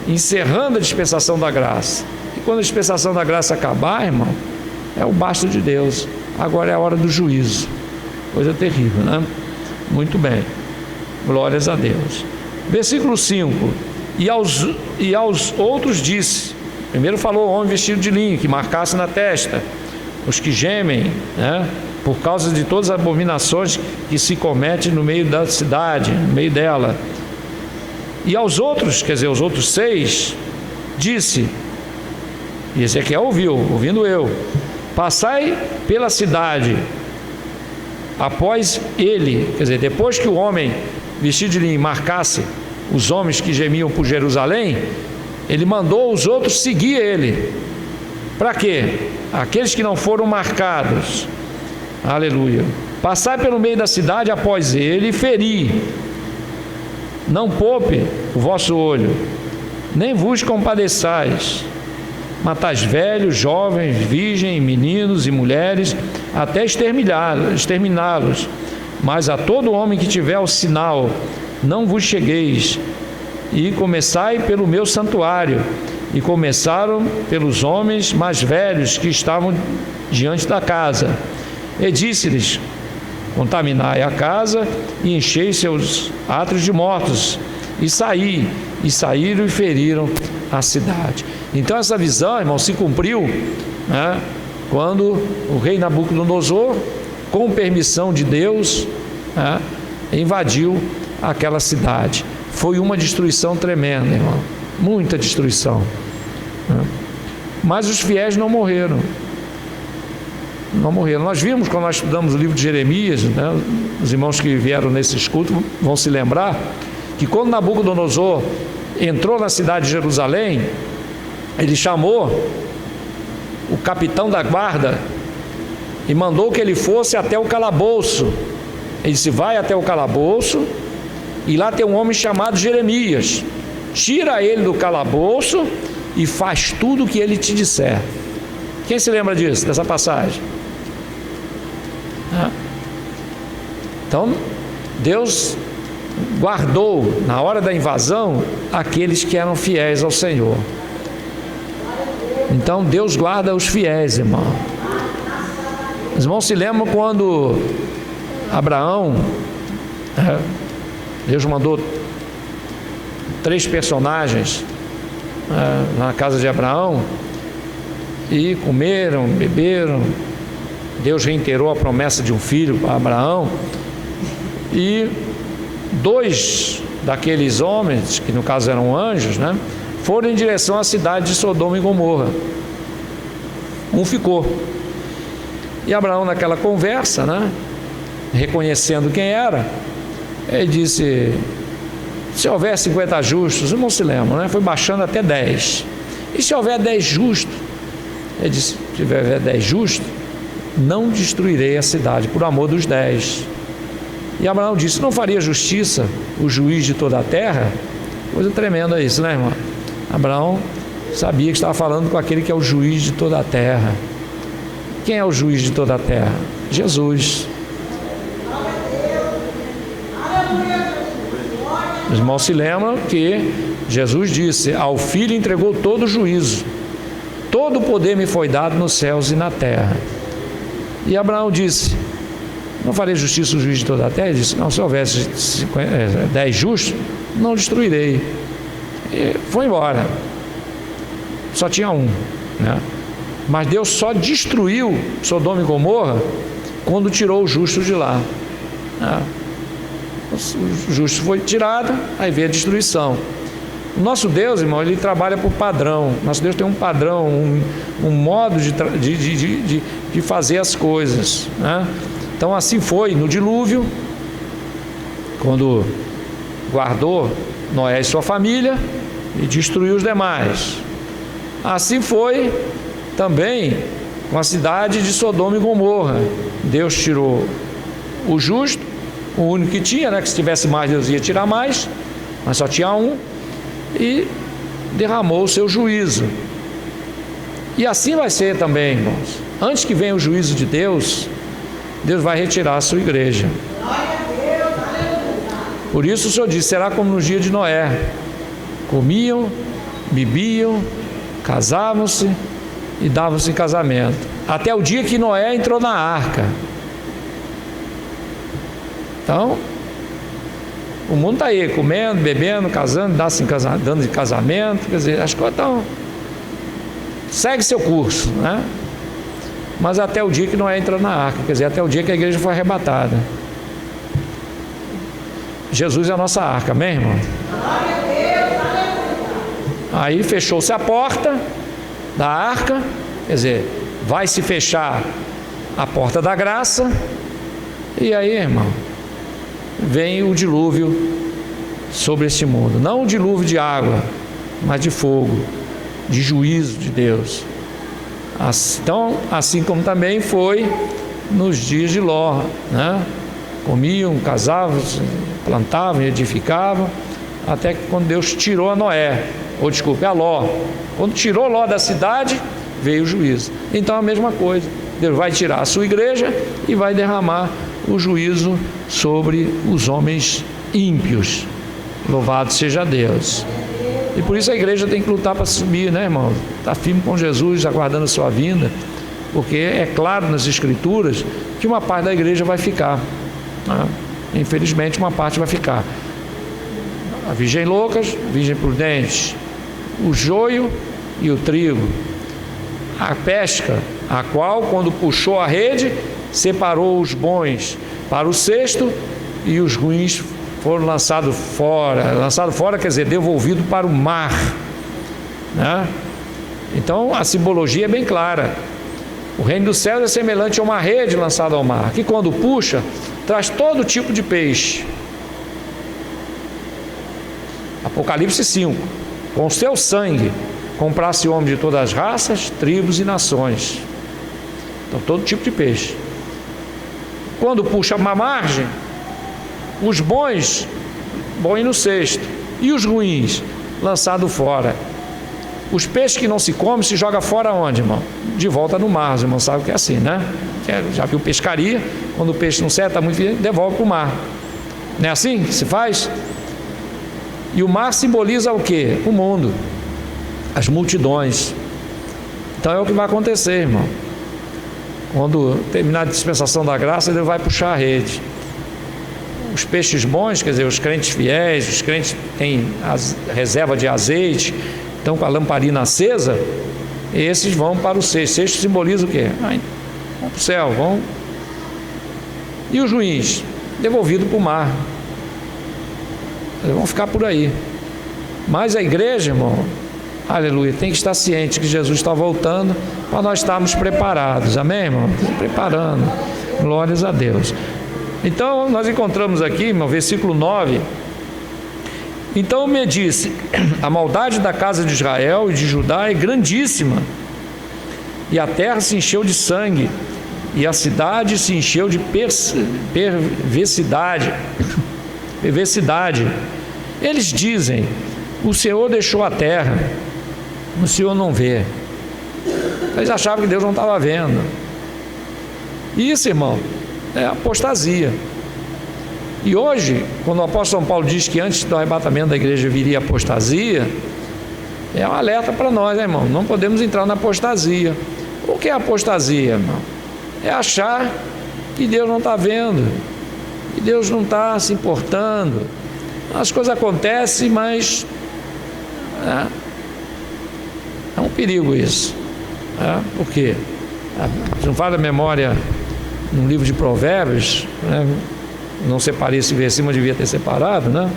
S1: encerrando a dispensação da graça. E quando a dispensação da graça acabar, irmão, é o basta de Deus. Agora é a hora do juízo. Coisa terrível, né? Muito bem. Glórias a Deus. Versículo 5: e aos outros disse. Primeiro falou o homem vestido de linho, que marcasse na testa os que gemem, né? Por causa de todas as abominações que se cometem no meio da cidade, no meio dela. E aos outros, quer dizer, os outros 6, disse, e Ezequiel ouvindo eu: passai pela cidade após ele, quer dizer, depois que o homem vestido de linho marcasse os homens que gemiam por Jerusalém, ele mandou os outros seguir ele. Para quê? Aqueles que não foram marcados, aleluia, passai pelo meio da cidade após ele e feri. Não poupe o vosso olho, nem vos compadeçais. Matais velhos, jovens, virgens, meninos e mulheres, até exterminá-los. Mas a todo homem que tiver o sinal, não vos chegueis. E começai pelo meu santuário. E começaram pelos homens mais velhos que estavam diante da casa. E disse-lhes: contaminai a casa e enchei seus átrios de mortos. E saíram e feriram a cidade. Então essa visão, irmão, se cumpriu, né, quando o rei Nabucodonosor, com permissão de Deus, né, invadiu aquela cidade. Foi uma destruição tremenda, irmão, muita destruição, né? Mas os fiéis não morreram. Não morreram. Nós vimos, quando nós estudamos o livro de Jeremias, né, os irmãos que vieram nesses cultos vão se lembrar que quando Nabucodonosor entrou na cidade de Jerusalém, ele chamou o capitão da guarda e mandou que ele fosse até o calabouço. Ele disse: vai até o calabouço, e lá tem um homem chamado Jeremias. Tira ele do calabouço e faz tudo o que ele te disser. Quem se lembra disso, dessa passagem? Então, Deus guardou, na hora da invasão, aqueles que eram fiéis ao Senhor. Então Deus guarda os fiéis, irmão. Os irmãos se lembram quando Abraão, Deus mandou 3 personagens na casa de Abraão, e comeram, beberam. Deus reiterou a promessa de um filho para Abraão, e 2 daqueles homens, que no caso eram anjos, né, foram em direção à cidade de Sodoma e Gomorra. Um ficou. E Abraão, naquela conversa, né, reconhecendo quem era, ele disse: se houver 50 justos, não se lembra, né? Foi baixando até 10. E se houver 10 justos? Ele disse: se tiver 10 justos, não destruirei a cidade por amor dos 10. E Abraão disse: não faria justiça o juiz de toda a terra? Coisa tremenda isso, né, irmão? Abraão sabia que estava falando com aquele que é o juiz de toda a terra. Quem é o juiz de toda a terra? Jesus. Os irmãos se lembram que Jesus disse: ao Filho entregou todo o juízo, todo o poder me foi dado nos céus e na terra. E Abraão disse: não farei justiça o juiz de toda a terra? Ele disse: não, se houvesse 10 justos, não destruirei. E foi embora. Só tinha um, né? Mas Deus só destruiu Sodoma e Gomorra quando tirou os justos de lá, né? O justo foi tirado, aí veio a destruição. O nosso Deus, irmão, ele trabalha por padrão. Nosso Deus tem um padrão, um modo de fazer as coisas, né? Então assim foi no dilúvio, quando guardou Noé e sua família e destruiu os demais. Assim foi também com a cidade de Sodoma e Gomorra. Deus tirou o justo, o único que tinha, né? Que se tivesse mais, Deus ia tirar mais, mas só tinha um, e derramou o seu juízo. E assim vai ser também, irmãos. Antes que venha o juízo de Deus, Deus vai retirar a sua igreja. Por isso o Senhor disse: será como no dia de Noé. Comiam, bebiam, casavam-se e davam-se em casamento, até o dia que Noé entrou na arca. Então, o mundo está aí, comendo, bebendo, casando, dando de casamento, quer dizer, as coisas estão... segue seu curso, né? Mas até o dia que Noé entrou na arca, quer dizer, até o dia que a igreja foi arrebatada. Jesus é a nossa arca, amém, irmão? Aí fechou-se a porta da arca, quer dizer, vai se fechar a porta da graça, e aí, irmão, vem o dilúvio sobre este mundo. Não o dilúvio de água, mas de fogo, de juízo de Deus. Então, assim como também foi nos dias de Ló, né? Comiam, casavam, plantavam, edificavam, até que quando Deus tirou a Ló. Quando tirou Ló da cidade, veio o juízo. Então a mesma coisa, Deus vai tirar a sua igreja e vai derramar o juízo sobre os homens ímpios. Louvado seja Deus. E por isso a igreja tem que lutar para subir, né, irmão? Está firme com Jesus, aguardando a sua vinda, porque é claro nas Escrituras que uma parte da igreja vai ficar, né? Infelizmente uma parte vai ficar. A virgem loucas, virgem prudente, o joio e o trigo, a pesca, a qual, quando puxou a rede, separou os bons para o cesto e os ruins foram lançados fora. Lançado fora quer dizer devolvido para o mar, né? Então a simbologia é bem clara. O reino dos céus é semelhante a uma rede lançada ao mar, que quando puxa, traz todo tipo de peixe. Apocalipse 5. Com o seu sangue comprasse homem de todas as raças, tribos e nações. Então todo tipo de peixe. Quando puxa uma margem, os bons põem no cesto e os ruins lançados fora. Os peixes que não se comem se joga fora onde, irmão? De volta no mar. Os irmãos sabem que é assim, né? Já viu pescaria? Quando o peixe não serve, está muito bem, devolve para o mar. Não é assim que se faz? E o mar simboliza o quê? O mundo, as multidões. Então é o que vai acontecer, irmão. Quando terminar a dispensação da graça, ele vai puxar a rede. Os peixes bons, quer dizer, os crentes fiéis, os crentes que têm reserva de azeite, estão com a lamparina acesa, esses vão para o cesto. Cesto simboliza o quê? Vão para o céu, vão. E os ruins? Devolvidos para o mar. Eles vão ficar por aí. Mas a igreja, irmão, aleluia, tem que estar ciente que Jesus está voltando para nós estarmos preparados. Amém, irmão? Preparando. Glórias a Deus. Então, nós encontramos aqui, irmão, versículo 9. Então me disse: a maldade da casa de Israel e de Judá é grandíssima, e a terra se encheu de sangue, e a cidade se encheu de perversidade. Eles dizem: o Senhor deixou a terra, o Senhor não vê. Eles achavam que Deus não estava vendo. Isso, irmão, é apostasia. E hoje, quando o apóstolo São Paulo diz que antes do arrebatamento da igreja viria a apostasia, é um alerta para nós, né, irmão? Não podemos entrar na apostasia. O que é apostasia, irmão? É achar que Deus não está vendo, que Deus não está se importando. As coisas acontecem, mas é um perigo isso. Por quê? Se não fala a memória num livro de Provérbios, né? Não separei esse versículo, mas devia ter separado, né?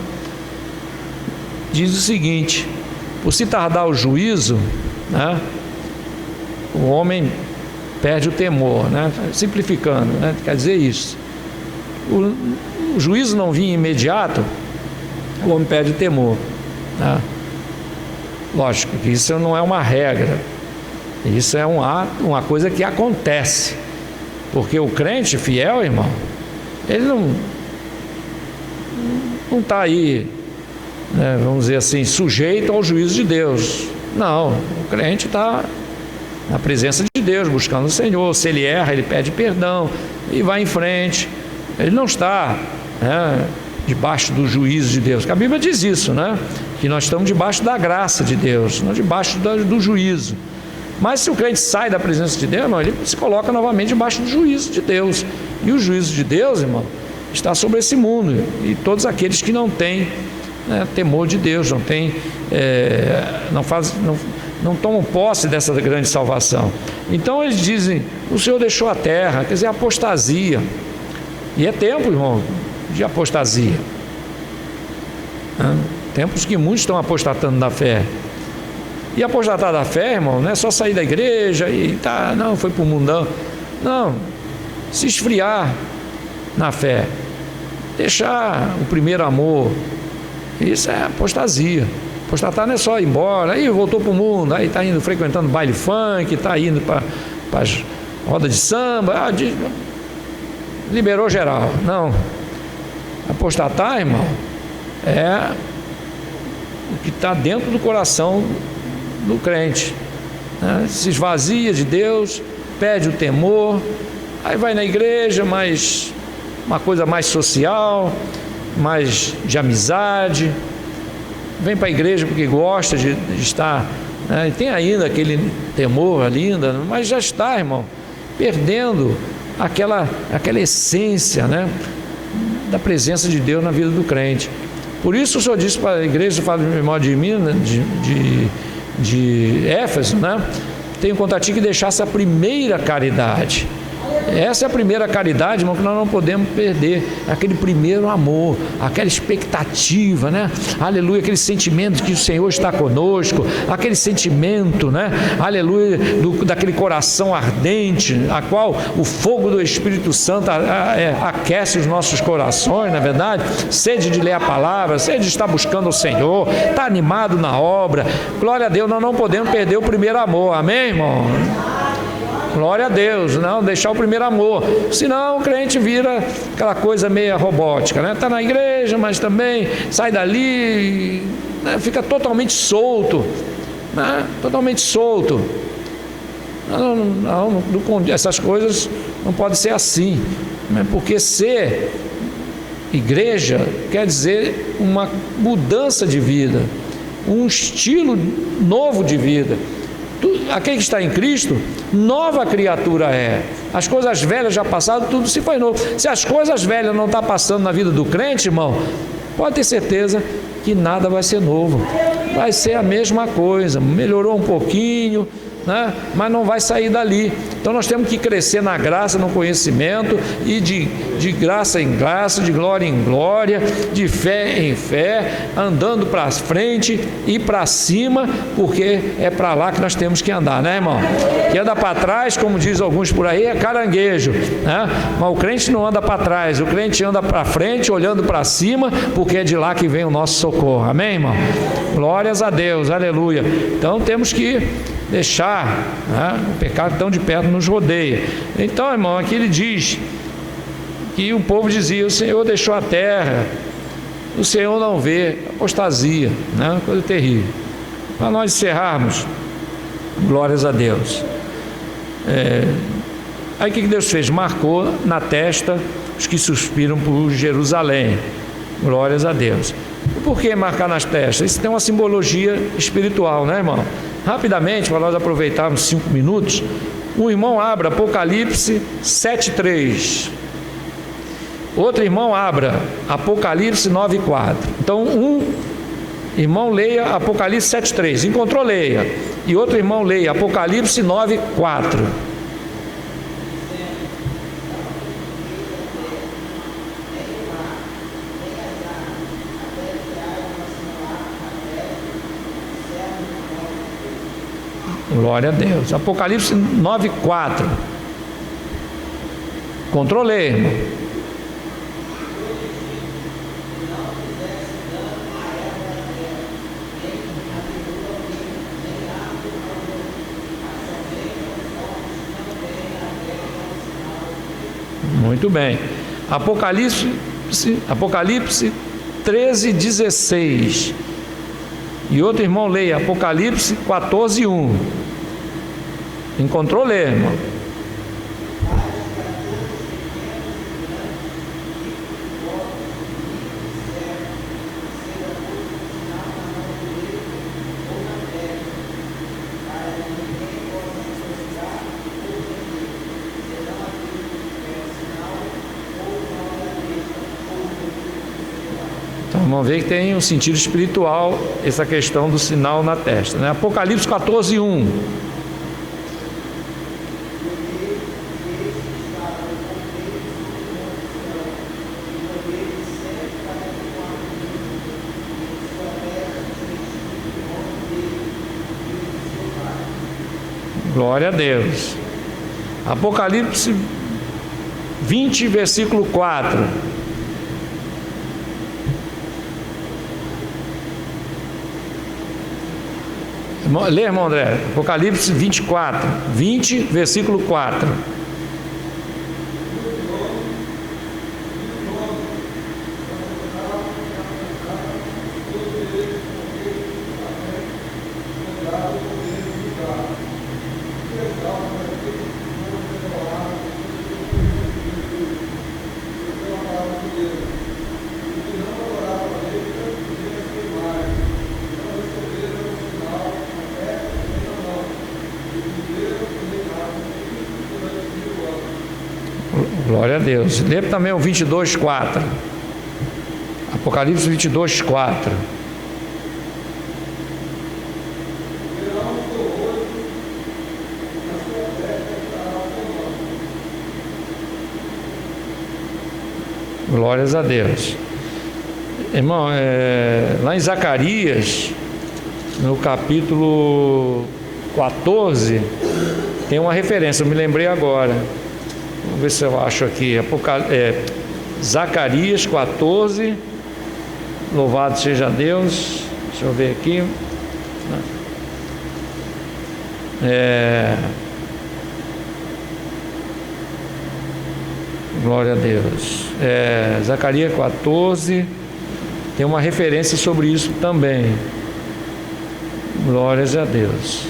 S1: Diz o seguinte: por se tardar o juízo, né, o homem perde o temor, né? Simplificando, né? Quer dizer isso. O juízo não vir imediato, o homem perde o temor, né? Lógico que isso não é uma regra, isso é uma coisa que acontece, porque o crente fiel, irmão, ele não está aí, né, vamos dizer assim, sujeito ao juízo de Deus. Não, o crente está na presença de Deus, buscando o Senhor. Se ele erra, ele pede perdão e vai em frente. Ele não está, né, debaixo do juízo de Deus, que a Bíblia diz isso, né? Que nós estamos debaixo da graça de Deus, não debaixo do juízo. Mas se o crente sai da presença de Deus, irmão, ele se coloca novamente debaixo do juízo de Deus. E o juízo de Deus, irmão, está sobre esse mundo e todos aqueles que não têm, né, temor de Deus, não tomam posse dessa grande salvação. Então eles dizem: o Senhor deixou a terra, quer dizer, apostasia. E é tempo, irmão, de apostasia. Tempos que muitos estão apostatando da fé. E apostatar da fé, irmão, não é só sair da igreja e não, foi para o mundão. Não, se esfriar na fé, deixar o primeiro amor Isso é apostasia. Apostatar não é só ir embora, aí voltou para o mundo, aí está indo frequentando baile funk, está indo para as rodas de samba, liberou geral. Não. Apostatar, irmão, é o que está dentro do coração do crente, né? Se esvazia de Deus, perde o temor, aí vai na igreja, mas uma coisa mais social, mais de amizade, vem para a igreja porque gosta de estar, né? E tem ainda aquele temor ali, mas já está, irmão, perdendo aquela essência, né, da presença de Deus na vida do crente. Por isso o Senhor disse para a igreja, fala de memória de mim, de Éfeso, né? Tenho contra ti que deixasse a primeira caridade. Essa é a primeira caridade, irmão, que nós não podemos perder. Aquele primeiro amor, aquela expectativa, né? Aleluia, aquele sentimento de que o Senhor está conosco, aquele sentimento, né? Aleluia, daquele coração ardente, a qual o fogo do Espírito Santo aquece os nossos corações, na verdade. Sede de ler a palavra, sede de estar buscando o Senhor, está animado na obra. Glória a Deus, nós não podemos perder o primeiro amor, amém, irmão? Glória a Deus, não deixar o primeiro amor, senão o crente vira aquela coisa meio robótica, né? Está na igreja, mas também sai dali, né? Fica totalmente solto, né? Totalmente solto. Não, essas coisas não podem ser assim, né? Porque ser igreja quer dizer uma mudança de vida, um estilo novo de vida. Aquele que está em Cristo, nova criatura é. As coisas velhas já passaram, tudo se foi novo. Se as coisas velhas não estão passando na vida do crente, irmão, pode ter certeza que nada vai ser novo. Vai ser a mesma coisa, melhorou um pouquinho, né? Mas não vai sair dali. Então nós temos que crescer na graça, no conhecimento, e de graça em graça, de glória em glória, de fé em fé, andando para frente e para cima, porque é para lá que nós temos que andar, né, irmão? Que anda para trás, como diz alguns por aí, é caranguejo, né? Mas o crente não anda para trás, o crente anda para frente, olhando para cima, porque é de lá que vem o nosso socorro, amém, irmão? Glórias a Deus, aleluia. Então temos que deixar, né, o pecado tão de perto nos rodeia. Então, irmão, aqui ele diz que o povo dizia: o Senhor deixou a terra, o Senhor não vê. Apostasia, né? Coisa terrível. Para nós encerrarmos, glórias a Deus. Aí o que Deus fez? Marcou na testa os que suspiram por Jerusalém. Glórias a Deus. E por que marcar nas testas? Isso tem uma simbologia espiritual, né, irmão? Rapidamente, para nós aproveitarmos 5 minutos, um irmão abra Apocalipse 7:3. Outro irmão abra Apocalipse 9:4. Então, um irmão leia Apocalipse 7:3. Encontrou, leia. E outro irmão leia Apocalipse 9:4. Glória a Deus. Apocalipse 9:4. Controlei, irmão. Muito bem. Apocalipse 13:16. E outro irmão leia Apocalipse 14:1. Encontrou, ler, irmão? Então vamos ver que tem um sentido espiritual essa questão do sinal na testa, né? Apocalipse 14:1. Glória a Deus. Apocalipse 20, versículo 4. Lê, irmão André, Apocalipse 24, 20, versículo 4. Glória a Deus. Lê também o 22, 4. Apocalipse 22, 4. Glórias a Deus. Irmão, lá em Zacarias, no capítulo 14, tem uma referência, eu me lembrei agora. Vamos ver se eu acho aqui. Zacarias 14, louvado seja Deus. Deixa eu ver aqui. Glória a Deus. Zacarias 14 tem uma referência sobre isso também. Glórias a Deus.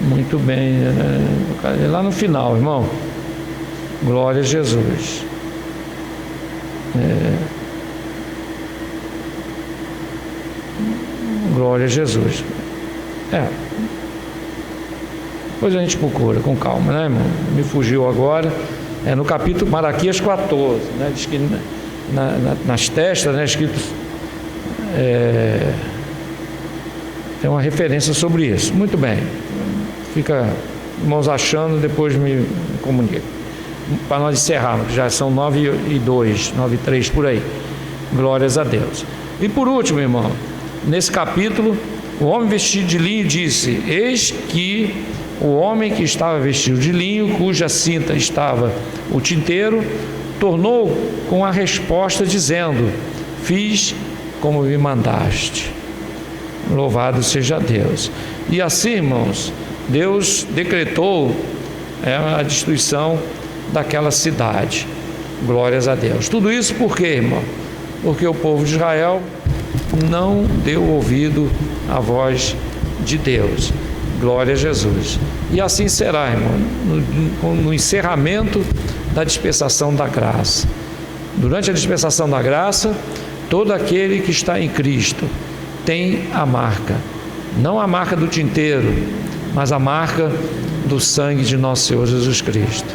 S1: Muito bem. Lá no final, irmão. Glória a Jesus. Glória a Jesus. Depois a gente procura com calma, né, irmão? Me fugiu agora. No capítulo Malaquias 14, né? Diz que nas testas, né, escrito, tem uma referência sobre isso. Muito bem. Fica, irmãos, achando, depois me comunica. Para nós encerrarmos, já são 9:02, 9:03 por aí. Glórias a Deus. E por último, irmão, nesse capítulo, o homem vestido de linho disse: eis que o homem que estava vestido de linho, cuja cinta estava o tinteiro, tornou com a resposta dizendo: fiz como me mandaste. Louvado seja Deus. E assim, irmãos, Deus decretou a destruição daquela cidade. Glórias a Deus. Tudo isso por quê, irmão? Porque o povo de Israel não deu ouvido à voz de Deus. Glória a Jesus. E assim será, irmão, no encerramento da dispensação da graça. Durante a dispensação da graça, todo aquele que está em Cristo tem a marca, não a marca do tinteiro, mas a marca do sangue de nosso Senhor Jesus Cristo.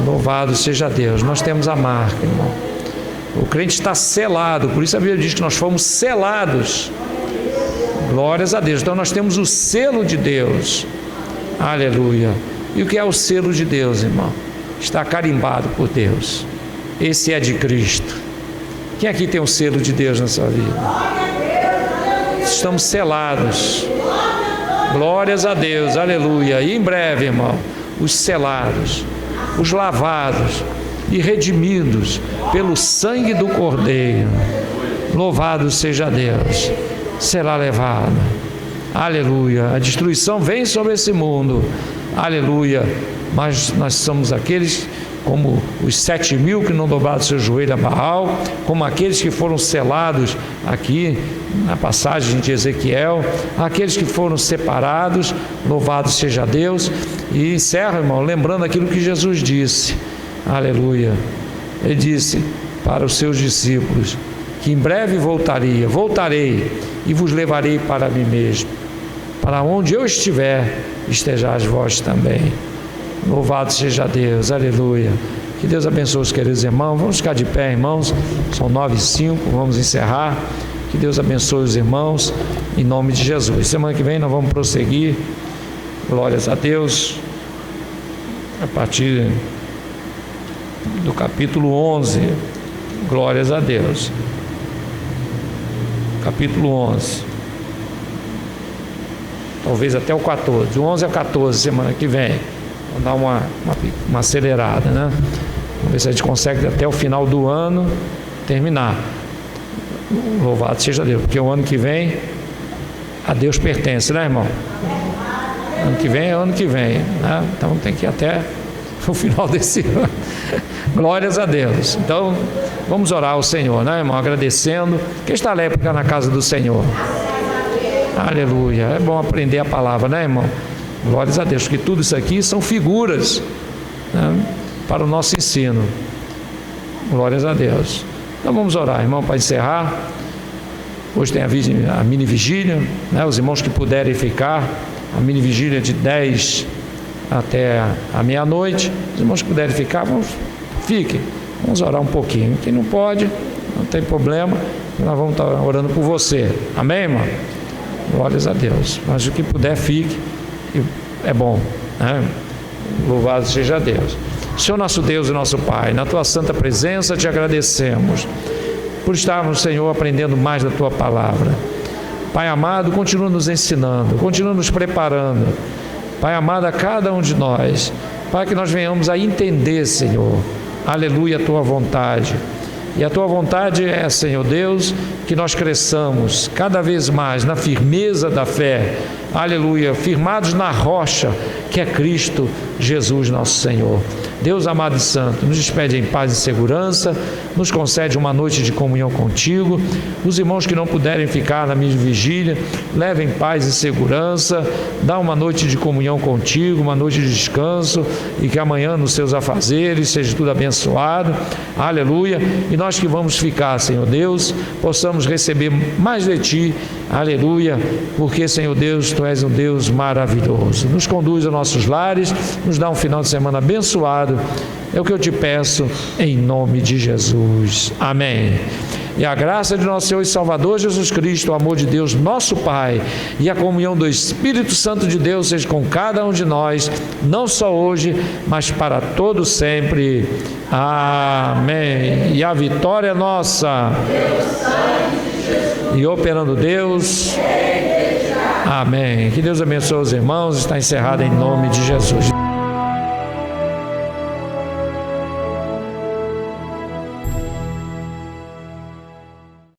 S1: Louvado seja Deus. Nós temos a marca, irmão. O crente está selado, por isso a Bíblia diz que nós fomos selados. Glórias a Deus. Então nós temos o selo de Deus. Aleluia. E o que é o selo de Deus, irmão? Está carimbado por Deus. Esse é de Cristo. Quem aqui tem o selo de Deus na sua vida? Estamos selados. Glórias a Deus. Aleluia. E em breve, irmão, os selados, os lavados e redimidos pelo sangue do Cordeiro, louvado seja Deus, será levado. Aleluia. A destruição vem sobre esse mundo. Aleluia. Mas nós somos aqueles, como os 7.000 que não dobraram seu joelho a Baal, como aqueles que foram selados aqui na passagem de Ezequiel, aqueles que foram separados, louvado seja Deus. E encerro, irmão, lembrando aquilo que Jesus disse. Aleluia. Ele disse para os seus discípulos que em breve voltarei e vos levarei para mim mesmo. Para onde eu estiver, estejais vós também. Louvado seja Deus. Aleluia. Que Deus abençoe os queridos irmãos. Vamos ficar de pé, irmãos. São 9:05, vamos encerrar. Que Deus abençoe os irmãos, em nome de Jesus. Semana que vem nós vamos prosseguir. Glórias a Deus. A partir do capítulo 11. Glórias a Deus. Capítulo 11. Talvez até o 14. Do 11 ao 14, semana que vem. Vamos dar uma acelerada, né? Vamos ver se a gente consegue até o final do ano terminar. Louvado seja Deus, porque o ano que vem a Deus pertence, né, irmão? Ano que vem é ano que vem, né? Então tem que ir até o final desse ano. Glórias a Deus. Então vamos orar ao Senhor, né, irmão? Agradecendo. Quem está alegre na casa do Senhor? Aleluia. É bom aprender a palavra, né, irmão? Glórias a Deus, porque tudo isso aqui são figuras, né, para o nosso ensino. Glórias a Deus. Então vamos orar, irmão, para encerrar. Hoje tem a mini vigília, né? Os irmãos que puderem ficar, a mini vigília de 10 até a meia-noite. Os irmãos que puderem ficar, fiquem. Vamos orar um pouquinho. Quem não pode, não tem problema, nós vamos estar orando por você. Amém, irmão? Glórias a Deus. Mas o que puder, fique. É bom, né? Louvado seja Deus. Senhor nosso Deus e nosso Pai, na Tua santa presença te agradecemos por estarmos, Senhor, aprendendo mais da Tua palavra. Pai amado, continua nos ensinando, continua nos preparando. Pai amado, a cada um de nós, para que nós venhamos a entender, Senhor, aleluia, a Tua vontade. E a Tua vontade é, Senhor Deus, que nós cresçamos cada vez mais na firmeza da fé, aleluia, firmados na rocha que é Cristo Jesus nosso Senhor. Deus amado e santo, nos despede em paz e segurança, nos concede uma noite de comunhão contigo. Os irmãos que não puderem ficar na minha vigília, levem paz e segurança, dá uma noite de comunhão contigo, uma noite de descanso, e que amanhã nos seus afazeres seja tudo abençoado, aleluia. E nós que vamos ficar, Senhor Deus, possamos receber mais de Ti, aleluia, porque, Senhor Deus, Tu és um Deus maravilhoso. Nos conduz aos nossos lares, nos dá um final de semana abençoado. É o que eu te peço em nome de Jesus. Amém. E a graça de nosso Senhor e Salvador Jesus Cristo, o amor de Deus nosso Pai e a comunhão do Espírito Santo de Deus seja com cada um de nós, não só hoje, mas para todo sempre. Amém. E a vitória é nossa. E operando Deus. Amém. Que Deus abençoe os irmãos. Está encerrado em nome de Jesus.